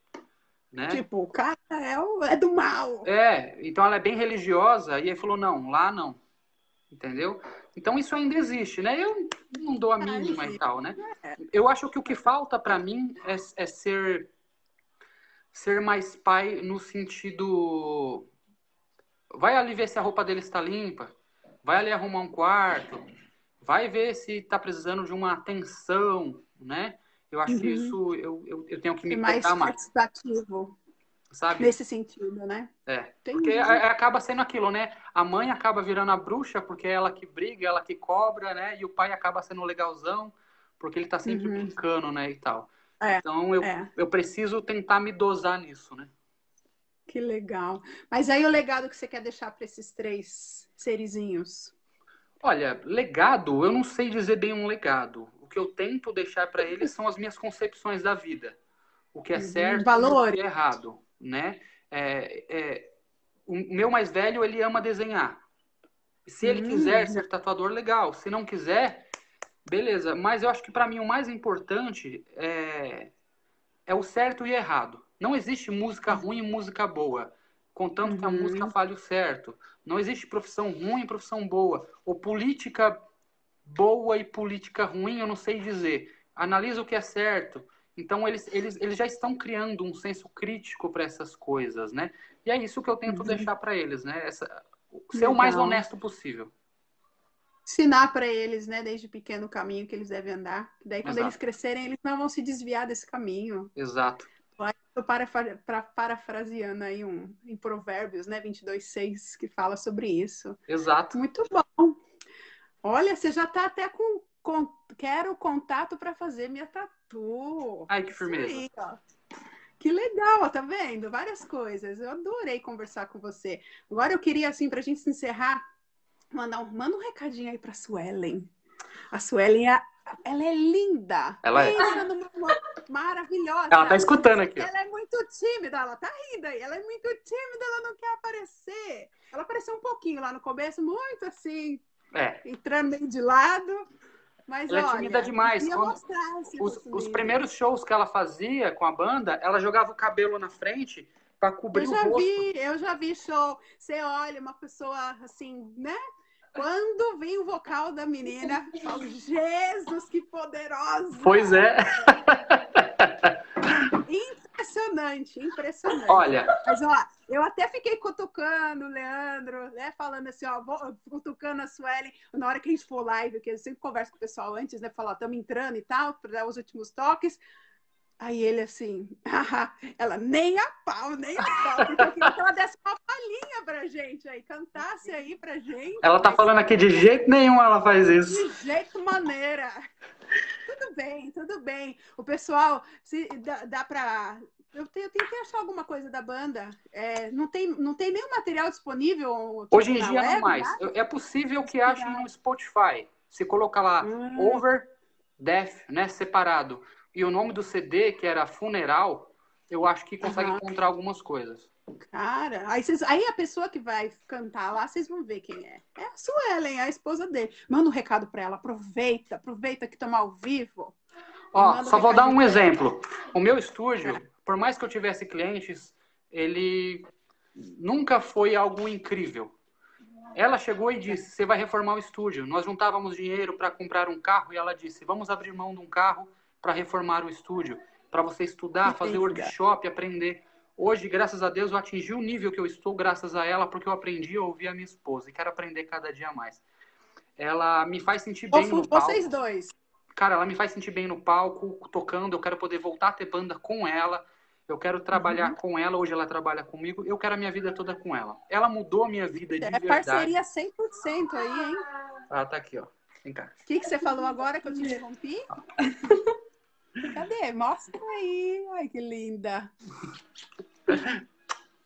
né? Tipo, o cara é do mal. Então ela é bem religiosa, e aí falou, não, lá não, entendeu? Então isso ainda existe, né? Eu não dou a mínima e tal, né? Eu acho que o que falta pra mim é ser mais pai no sentido... Vai ali ver se a roupa dele está limpa, vai ali arrumar um quarto, vai ver se está precisando de uma atenção, né? Eu acho que isso eu tenho que me mais cobrar mais, participativo sabe? nesse sentido, né? Porque acaba sendo aquilo, né? A mãe acaba virando a bruxa porque é ela que briga, ela que cobra, né? E o pai acaba sendo legalzão porque ele tá sempre brincando, né? E tal. Então eu preciso tentar me dosar nisso, né? Que legal. Mas aí o legado que você quer deixar para esses 3 serizinhos? Olha, legado, eu não sei dizer bem um legado. O que eu tento deixar para eles são as minhas concepções da vida. O que é certo e o que é errado, né? O meu mais velho, ele ama desenhar. Se ele quiser ser tatuador, legal. Se não quiser, beleza. Mas eu acho que para mim o mais importante é o certo e errado. Não existe música ruim e música boa, contanto que a música fale o certo. Não existe profissão ruim e profissão boa. Ou política boa e política ruim, eu não sei dizer. Analisa o que é certo. Então, eles já estão criando um senso crítico para essas coisas, né? E é isso que eu tento deixar para eles, né? Ser o mais honesto possível. Ensinar para eles, né, desde pequeno o caminho que eles devem andar. Daí, quando eles crescerem, eles não vão se desviar desse caminho. Exato. Estou parafraseando aí em Provérbios, né, 22:6, que fala sobre isso. Exato. Muito bom. Olha, você já está até quero contato para fazer minha tatu. Ai, que firmeza. Aí, ó. Que legal, ó, tá vendo? Várias coisas. Eu adorei conversar com você. Agora eu queria, assim, para a gente se encerrar, manda um recadinho aí para a Suelen. A Suelen, ela é linda. Ela Pensa numa maravilhosa. Ela tá escutando aqui. Ela é muito tímida, ela tá rindo aí. Ela é muito tímida, ela não quer aparecer. Ela apareceu um pouquinho lá no começo, muito assim, entrando meio de lado. Mas ela é tímida demais. Os primeiros shows que ela fazia com a banda, ela jogava o cabelo na frente para cobrir o rosto. Eu já vi show. Você olha uma pessoa assim, né? Quando vem o vocal da menina, eu falo, Jesus, que poderosa! Pois é. Impressionante. Olha. Mas, ó, eu até fiquei cutucando o Leandro, né? Falando assim, ó, cutucando a Suelen. Na hora que a gente for live, que eu sempre converso com o pessoal antes, né? Falar, estamos entrando e tal, para dar os últimos toques. Aí ele assim, ela nem a pau, porque eu queria que ela desse uma palhinha pra gente aí, cantasse aí pra gente. Ela tá falando aqui, de jeito nenhum ela faz isso. De jeito maneira. Tudo bem. O pessoal, se dá pra... Eu tentei achar alguma coisa da banda. Não tem nenhum material disponível? Tipo, hoje em dia não mais. É possível que achem no Spotify. Se coloca lá, Over Death, né, separado. E o nome do CD, que era Funeral, eu acho que consegue encontrar algumas coisas. Cara, aí a pessoa que vai cantar lá, vocês vão ver quem é. É a Suelen, a esposa dele. Manda um recado pra ela, aproveita que estamos ao vivo. Ó, só vou dar um exemplo. O meu estúdio, por mais que eu tivesse clientes, ele nunca foi algo incrível. Ela chegou e disse, você vai reformar o estúdio. Nós juntávamos dinheiro para comprar um carro e ela disse, vamos abrir mão de um carro para reformar o estúdio, para você estudar, fazer workshop, aprender. Hoje, graças a Deus, eu atingi o nível que eu estou graças a ela, porque eu aprendi a ouvir a minha esposa e quero aprender cada dia mais. Ela me faz sentir bem no palco. Vocês dois. Cara, ela me faz sentir bem no palco, tocando, eu quero poder voltar a ter banda com ela, eu quero trabalhar com ela, hoje ela trabalha comigo, eu quero a minha vida toda com ela. Ela mudou a minha vida de verdade. É parceria 100% aí, hein? Ah, tá aqui, ó. Vem cá. O que você falou agora que eu te interrompi? Cadê? Mostra aí. Ai, que linda.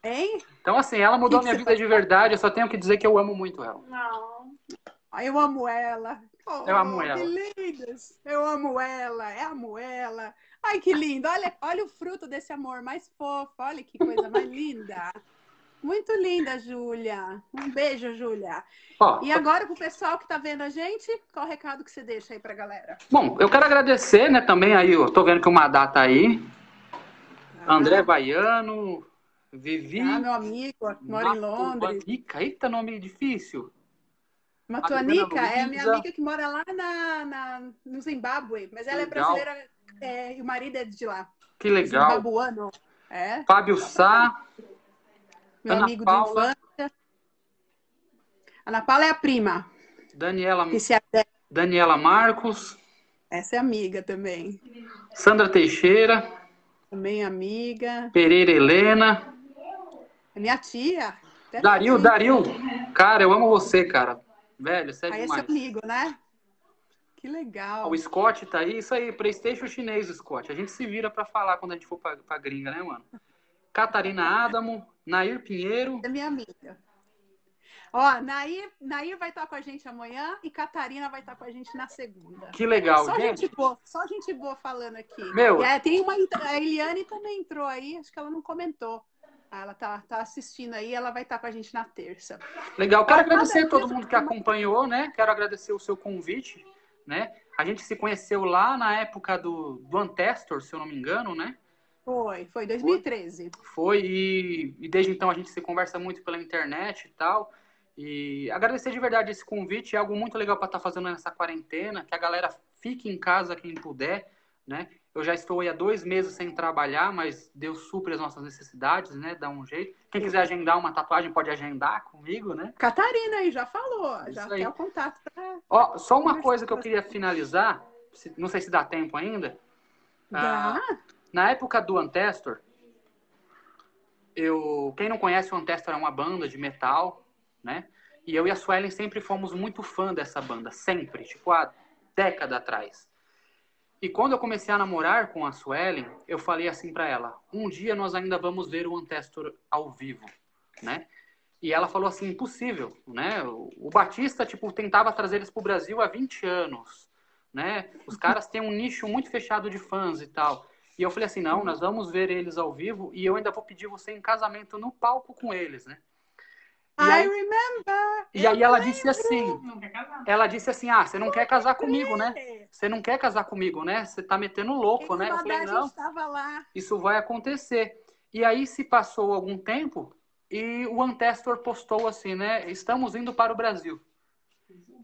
Hein? Então, assim, ela mudou a minha vida de verdade. Eu só tenho que dizer que eu amo muito ela. Não. Eu amo ela. Eu amo ela. Que lindas. Eu amo ela. Ai, que lindo. Olha o fruto desse amor mais fofo. Olha que coisa mais linda. Muito linda, Júlia. Um beijo, Júlia. Ó, E agora, pro pessoal que tá vendo a gente, qual o recado que você deixa aí pra galera? bom, eu quero agradecer, né, também aí, eu tô vendo que uma data aí, André Baiano, Vivi, meu amigo, mora em Londres. Matuanica, eita, nome difícil. Matuanica é a minha Luiza. amiga que mora lá no Zimbábue, mas ela é Legal. brasileira e o marido é de lá. Que legal. Zimbabuano. É. Fábio Sá, Meu Ana amigo Paula. de infância. Ana Paula é a prima. Daniela, Que se adere. Daniela Marcos, Essa é amiga também. Sandra Teixeira, Também amiga. Pereira Helena, É minha tia. Até Dario, minha tia. Dario, cara, eu amo você, cara. Velho, você é Aí esse demais. amigo, né? Que legal. O Scott tá aí, isso aí, PlayStation chinês, Scott. A gente se vira pra falar quando a gente for pra gringa, né, mano? Catarina Adamo, Nair Pinheiro. É minha amiga. Ó, Nair vai estar com a gente amanhã e Catarina vai estar com a gente na segunda. Que legal, Só gente. gente boa falando aqui. Meu. E tem a Eliane também entrou aí, acho que ela não comentou. Ela tá assistindo aí, ela vai estar com a gente na terça. Legal, quero agradecer a todo mundo que acompanhou, né? Quero agradecer o seu convite, né? A gente se conheceu lá na época do Antestor, se eu não me engano, né? Foi 2013. Foi, e desde então a gente se conversa muito pela internet e tal. E agradecer de verdade esse convite, é algo muito legal para estar fazendo nessa quarentena, que a galera fique em casa quem puder, né? Eu já estou aí há 2 meses sem trabalhar, mas Deus supre as nossas necessidades, né? Dá um jeito. Quem quiser agendar uma tatuagem pode agendar comigo, né? Catarina aí já falou, já aí. quer o contato. Ó, só uma coisa que eu queria finalizar, não sei se dá tempo ainda. Dá. Na época do Antestor, quem não conhece, o Antestor é uma banda de metal, né? E eu e a Suelen sempre fomos muito fã dessa banda, sempre, tipo há década atrás. E quando eu comecei a namorar com a Suelen, eu falei assim pra ela: um dia nós ainda vamos ver o Antestor ao vivo, né? E ela falou assim: impossível, né? O Batista, tipo, tentava trazer eles pro Brasil há 20 anos, né? Os caras têm um nicho muito fechado de fãs e tal. E eu falei assim: não, nós vamos ver eles ao vivo e eu ainda vou pedir você em casamento no palco com eles, né? I remember. E aí ela disse assim, você não quer casar comigo, né? Você não quer casar comigo, né? Você tá metendo louco, né? Eu falei, não, isso vai acontecer. E aí se passou algum tempo e o Antestor postou assim, né? Estamos indo para o Brasil.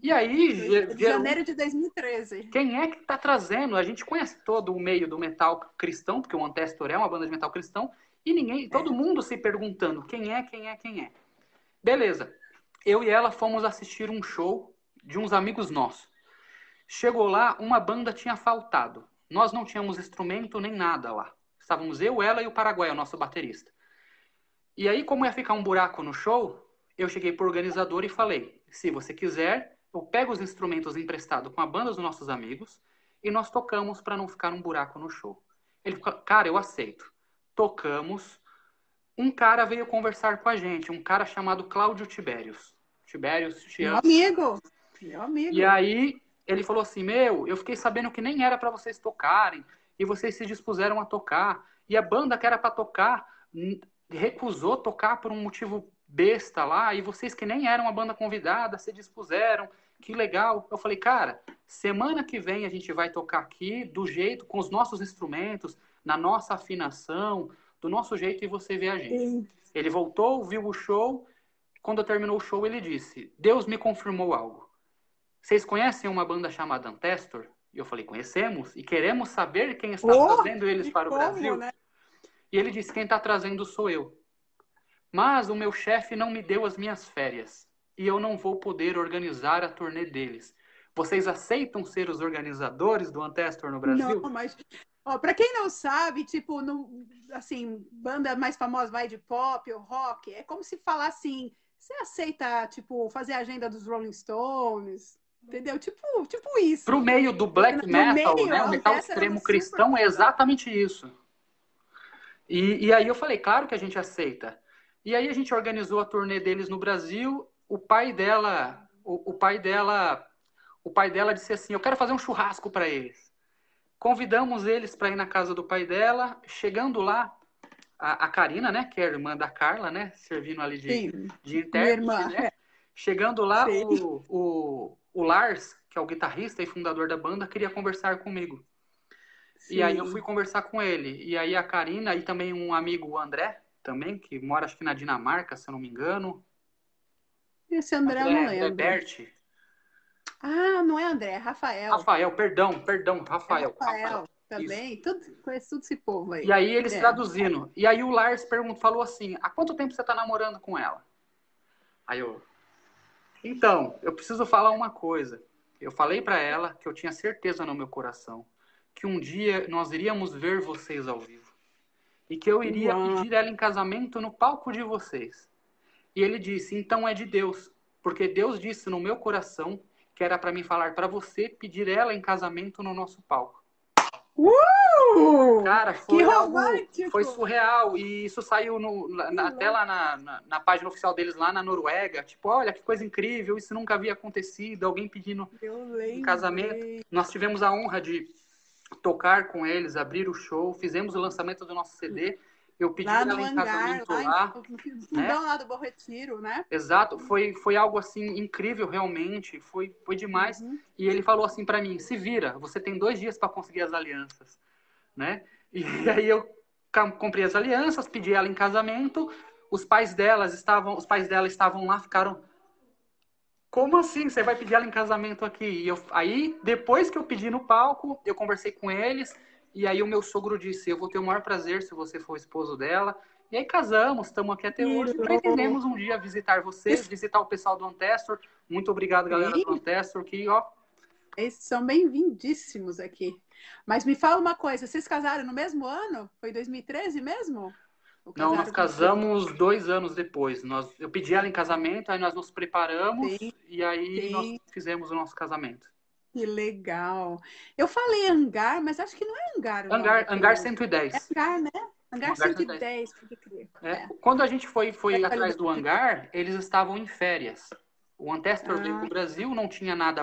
E aí... janeiro de 2013. Quem é que tá trazendo? A gente conhece todo o meio do metal cristão, porque o Antestor é uma banda de metal cristão, e todo mundo se perguntando quem é. Beleza. Eu e ela fomos assistir um show de uns amigos nossos. Chegou lá, uma banda tinha faltado. Nós não tínhamos instrumento nem nada lá. Estávamos eu, ela e o Paraguai, o nosso baterista. E aí, como ia ficar um buraco no show, eu cheguei pro organizador e falei: se você quiser, eu pego os instrumentos emprestados com a banda dos nossos amigos e nós tocamos para não ficar um buraco no show. Ele falou: cara, eu aceito. Tocamos. Um cara veio conversar com a gente, um cara chamado Cláudio Tibérios. Meu amigo. E aí ele falou assim: eu fiquei sabendo que nem era para vocês tocarem, e vocês se dispuseram a tocar, e a banda que era para tocar recusou tocar por um motivo besta lá, e vocês que nem eram a banda convidada se dispuseram, que legal. Eu falei: cara, semana que vem a gente vai tocar aqui do jeito, com os nossos instrumentos, na nossa afinação, do nosso jeito, e você vê a gente. Sim. Ele voltou, viu o show. Quando terminou o show, ele disse: Deus me confirmou algo. Vocês conhecem uma banda chamada Antestor? E eu falei: conhecemos e queremos saber quem está trazendo eles para o Brasil. Né? E ele disse: quem está trazendo sou eu. Mas o meu chefe não me deu as minhas férias e eu não vou poder organizar a turnê deles. Vocês aceitam ser os organizadores do Antestor no Brasil? Não, mas... Para quem não sabe, tipo, assim, banda mais famosa vai de pop ou rock, é como se falar assim: você aceita, tipo, fazer a agenda dos Rolling Stones? Entendeu? Tipo isso. Pro meio do black metal, né? O metal extremo cristão é exatamente isso. E aí eu falei: claro que a gente aceita. E aí a gente organizou a turnê deles no Brasil. O pai dela disse assim: eu quero fazer um churrasco para eles. Convidamos eles para ir na casa do pai dela. Chegando lá, a Karina, né, que é a irmã da Carla, né, servindo ali Sim, de minha intérprete, irmã. né? Chegando lá, Sim. o Lars, que é o guitarrista e fundador da banda, queria conversar comigo. E aí eu fui Sim. conversar com ele. E aí a Karina e também um amigo, o André, também, que mora acho que na Dinamarca, se eu não me engano. Esse André eu não André lembro. Berti. Ah, não é André, é Rafael. Rafael, perdão, É Rafael. Rafael Isso. também. Conheço tudo esse povo E aí. aí eles É. traduzindo. E aí o Lars falou assim, há quanto tempo você tá namorando com ela? Aí eu, então, eu preciso falar uma coisa. Eu falei pra ela que eu tinha certeza no meu coração que um dia nós iríamos ver vocês ao vivo. E que eu iria Uau. pedir ela em casamento no palco de vocês. E ele disse, então é de Deus. Porque Deus disse no meu coração que era pra mim falar pra você pedir ela em casamento no nosso palco. Cara, Que foi romântico! foi surreal. E isso saiu até lá na página oficial deles lá na Noruega. Tipo, olha que coisa incrível, isso nunca havia acontecido. Alguém pedindo Eu em casamento. lembrei. Nós tivemos a honra de tocar com eles, abrir o show, fizemos o lançamento do nosso CD. Eu pedi Lá ela no em hangar, casamento lá lá. no fundão Né? lá do Bom Retiro, né? Exato, foi algo assim incrível realmente, foi demais. Uhum. E ele falou assim pra mim, se vira, você tem 2 dias para conseguir as alianças, né? E aí eu comprei as alianças, pedi ela em casamento, os pais dela estavam lá, ficaram, como assim? Você vai pedir ela em casamento aqui? E aí, depois que eu pedi no palco, eu conversei com eles, e aí o meu sogro disse, eu vou ter o maior prazer se você for o esposo dela. E aí casamos, estamos aqui até Que hoje, e louco. pretendemos um dia visitar vocês, visitar o pessoal do Ancestor. Muito obrigado, galera do Sim, Ancestor, que, ó, esses são bem-vindíssimos aqui. Mas me fala uma coisa, vocês casaram no mesmo ano? Foi 2013 mesmo? Ou não, nós casaram com casamos 2 anos depois. Eu pedi ela em casamento, aí nós nos preparamos, Sim, e aí nós sim, fizemos o nosso casamento. que legal. Eu falei hangar, mas acho que não é hangar o nome Hangar daquele. 110. Hangar, né? Um Hangar hangar 110. 110, pode crer. É, É. quando a gente foi É atrás do qualidade. hangar, eles estavam em férias. O Ancestor veio para Ah, o Brasil, não tinha nada.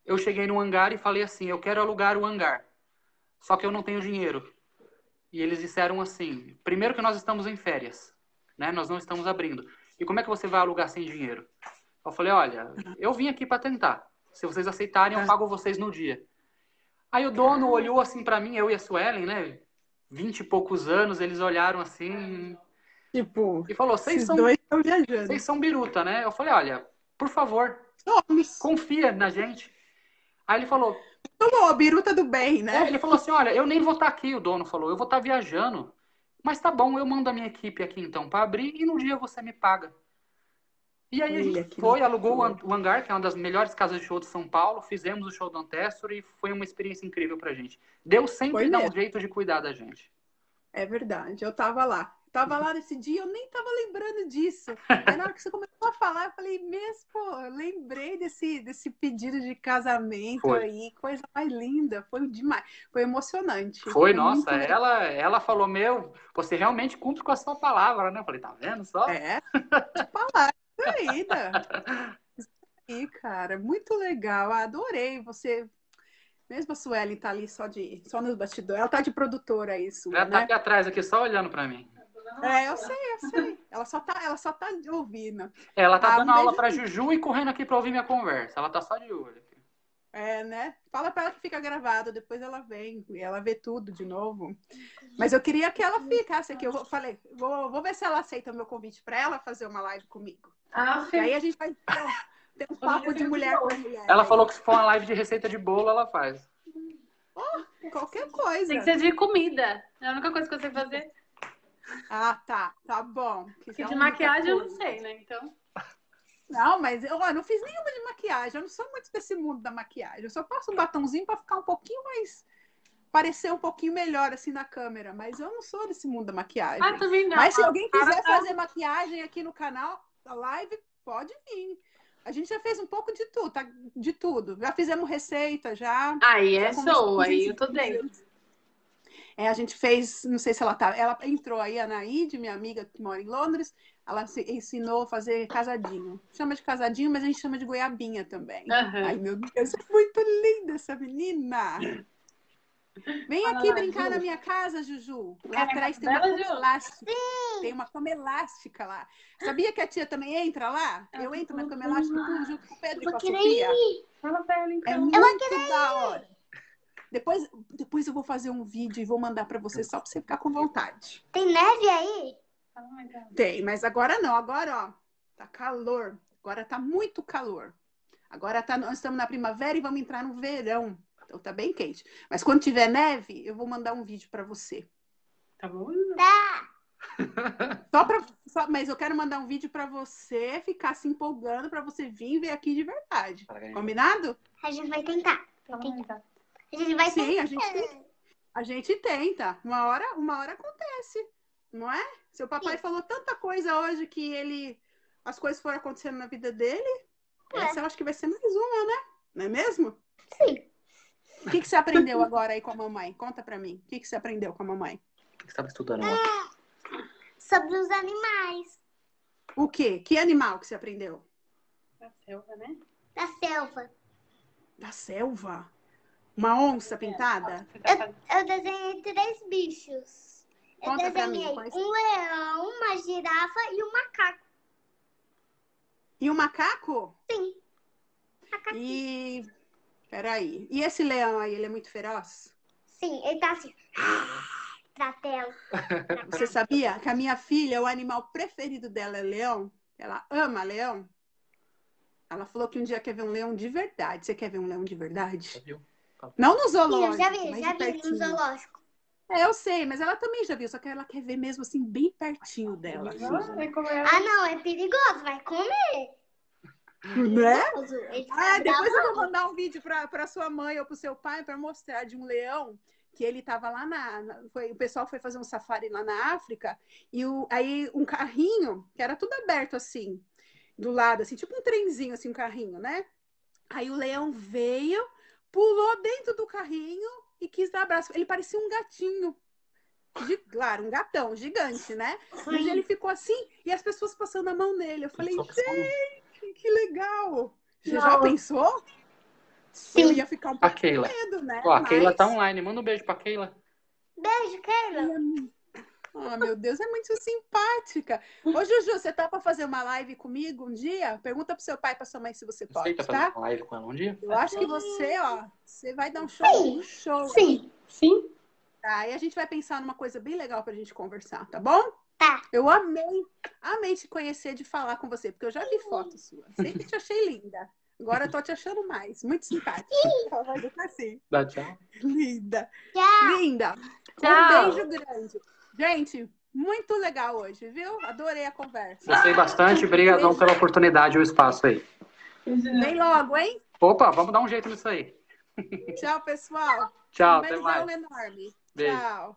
Eu cheguei no hangar e falei assim: eu quero alugar o hangar, só que eu não tenho dinheiro. E eles disseram assim: primeiro que nós estamos em férias, né? Nós não estamos abrindo. E como é que você vai alugar sem dinheiro? Eu falei: olha, eu vim aqui para tentar. Se vocês aceitarem, eu pago vocês no dia. Aí o dono olhou assim para mim, eu e a Suelen, né? 20 e poucos anos, eles olharam assim tipo, e falou: esses dois estão viajando. vocês são biruta, né? Eu falei: olha, por favor, Somos. confia na gente. Aí ele falou: Tomou a biruta do bem, né? ele falou assim: olha, eu nem vou estar aqui, o dono falou, eu vou estar viajando. Mas tá bom, eu mando a minha equipe aqui então para abrir e no dia você me paga. E aí a gente Olha que foi, alugou loucura. o hangar, que é uma das melhores casas de show de São Paulo, fizemos o show do Ancestor e foi uma experiência incrível pra gente. Deus sempre Foi dá um mesmo. jeito de cuidar da gente. É verdade. Eu tava lá. Tava lá nesse dia, eu nem tava lembrando disso. Aí na hora que você começou a falar, eu falei, mesmo, pô, eu lembrei desse pedido de casamento Foi. aí, coisa mais linda, foi demais, foi emocionante. Foi, nossa, muito legal. ela falou, meu, você realmente cumpre com a sua palavra, né? Eu falei, tá vendo só? É, de falar isso ainda. Isso aí, cara, muito legal. Adorei você. Mesmo a Suelen tá ali só nos bastidores. Ela tá de produtora aí, sua, Ela tá né? aqui atrás, aqui, só olhando pra mim. É, eu sei. Ela só tá ouvindo. Ela tá dando Um aula beijo. pra Juju e correndo aqui pra ouvir minha conversa. Ela tá só de olho aqui. É, né? Fala pra ela que fica gravado, depois ela vem e ela vê tudo de novo. Mas eu queria que ela ficasse aqui. Falei, vou ver se ela aceita o meu convite pra ela fazer uma live comigo. Ah, E aí a gente vai ter um papo de mulher com mulher. Ela falou que se for uma live de receita de bolo, ela faz. Qualquer coisa. tem que ser de comida. É a única coisa que eu sei fazer. Ah, tá bom. Porque de maquiagem eu não sei, né? Então. Não, mas eu não fiz nenhuma de maquiagem. Eu não sou muito desse mundo da maquiagem. Eu só passo um batonzinho pra ficar um pouquinho mais. Parecer um pouquinho melhor assim na câmera. Mas eu não sou desse mundo da maquiagem. Ah, também não. Mas se alguém quiser Cara, fazer maquiagem aqui no canal, a live, pode vir. A gente já fez um pouco de tudo, tá? De tudo. Já fizemos receita, já. Aí é Já show, aí gente eu tô dentro. a gente fez, não sei se ela tá. Ela entrou aí, a Anaíde, minha amiga que mora em Londres. Ela ensinou a fazer casadinho. Chama de casadinho, mas a gente chama de goiabinha também. Uhum. Ai, meu Deus, é muito linda essa menina. Vem Fala aqui lá, brincar Ju. na minha casa, Juju. Lá Quer na atrás casa tem uma dela, cama Ju? elástica. Tem uma cama elástica lá. Sabia que a tia também entra lá? Eu entro na cama elástica junto com o Pedro e Eu com vou a querer Sofia. ir. Fala pra ela, É então. muito da hora. Depois eu vou fazer um vídeo e vou mandar pra você só pra você ficar com vontade. Tem neve aí? Fala mais alto. Tem, mas agora não. Agora, ó, tá calor. Agora tá muito calor. Agora nós estamos na primavera e vamos entrar no verão. Então tá bem quente. Mas quando tiver neve, eu vou mandar um vídeo pra você. Tá bom? Mas eu quero mandar um vídeo pra você ficar se empolgando pra você vir ver aqui de verdade. Combinado? A gente vai tentar. Fala mais alto. A gente vai Sim, tentar. a gente tenta. Uma hora acontece, não é? Seu papai falou tanta coisa hoje que as coisas foram acontecendo na vida dele. Essa eu acho que vai ser mais uma, né? Não é mesmo? Sim. O que você aprendeu agora aí com a mamãe? Conta pra mim. O que você aprendeu com a mamãe? O que você estava estudando lá? Sobre os animais O quê? Que animal que você aprendeu? Da selva, né? da selva. Da selva? Uma onça pintada? Você tá fazendo... Eu desenhei 3 bichos. Eu Conta pra mim, desenhei quais- um leão, uma girafa e um macaco. E o macaco? Sim. E... Peraí. E esse leão aí, ele é muito feroz? Sim, ele tá assim. Pra tela. Você sabia que a minha filha, o animal preferido dela é leão? Ela ama leão? Ela falou que um dia quer ver um leão de verdade. Você quer ver um leão de verdade? Viu? Não no Sim, eu zoológico, já mas vi de no pertinho. zoológico. É, eu sei, mas ela também já viu, só que ela quer ver mesmo assim, bem pertinho dela. Assim, Olha como é. Ah, não, é perigoso, vai comer. né? Ele fica Ah, depois eu bravão. vou mandar um vídeo para sua mãe ou para o seu pai para mostrar de um leão que ele estava lá o pessoal foi fazer um safari lá na África e aí um carrinho que era tudo aberto assim do lado, assim tipo um trenzinho assim, um carrinho, né? Aí o leão veio, pulou dentro do carrinho e quis dar abraço. Ele parecia um gatinho. Claro, um gatão gigante, né? Mas ele ficou assim e as pessoas passando a mão nele. Eu falei, gente, que legal! Você já Não. pensou? Eu Sim. ia ficar um A pouco com Keila. medo, né? Ó, a Keila Mas- tá online. Manda um beijo pra Keila. Beijo, Keila. Ah, meu Deus, é muito simpática. Ô, Juju, você tá para fazer uma live comigo um dia? Pergunta pro seu pai e pra sua mãe se você Você pode, tá tá? fazendo uma live com ela um dia? Eu acho que você vai dar um show. Sim. Sim. Tá? E a gente vai pensar numa coisa bem legal pra gente conversar, tá bom? Tá. Eu amei te conhecer, de falar com você, porque eu já vi fotos suas. Sempre te achei linda. Agora eu tô te achando mais. Muito simpática. Vai ficar assim. Dá tchau. Linda. Tchau. Linda. Tchau. Um beijo grande. Gente, muito legal hoje, viu? Adorei a conversa. Gostei bastante. Obrigadão pela oportunidade e o espaço aí. Vem logo, hein? Opa, vamos dar um jeito nisso aí. Tchau, pessoal. Tchau, Um até beijão mais. enorme. Beijo. Tchau.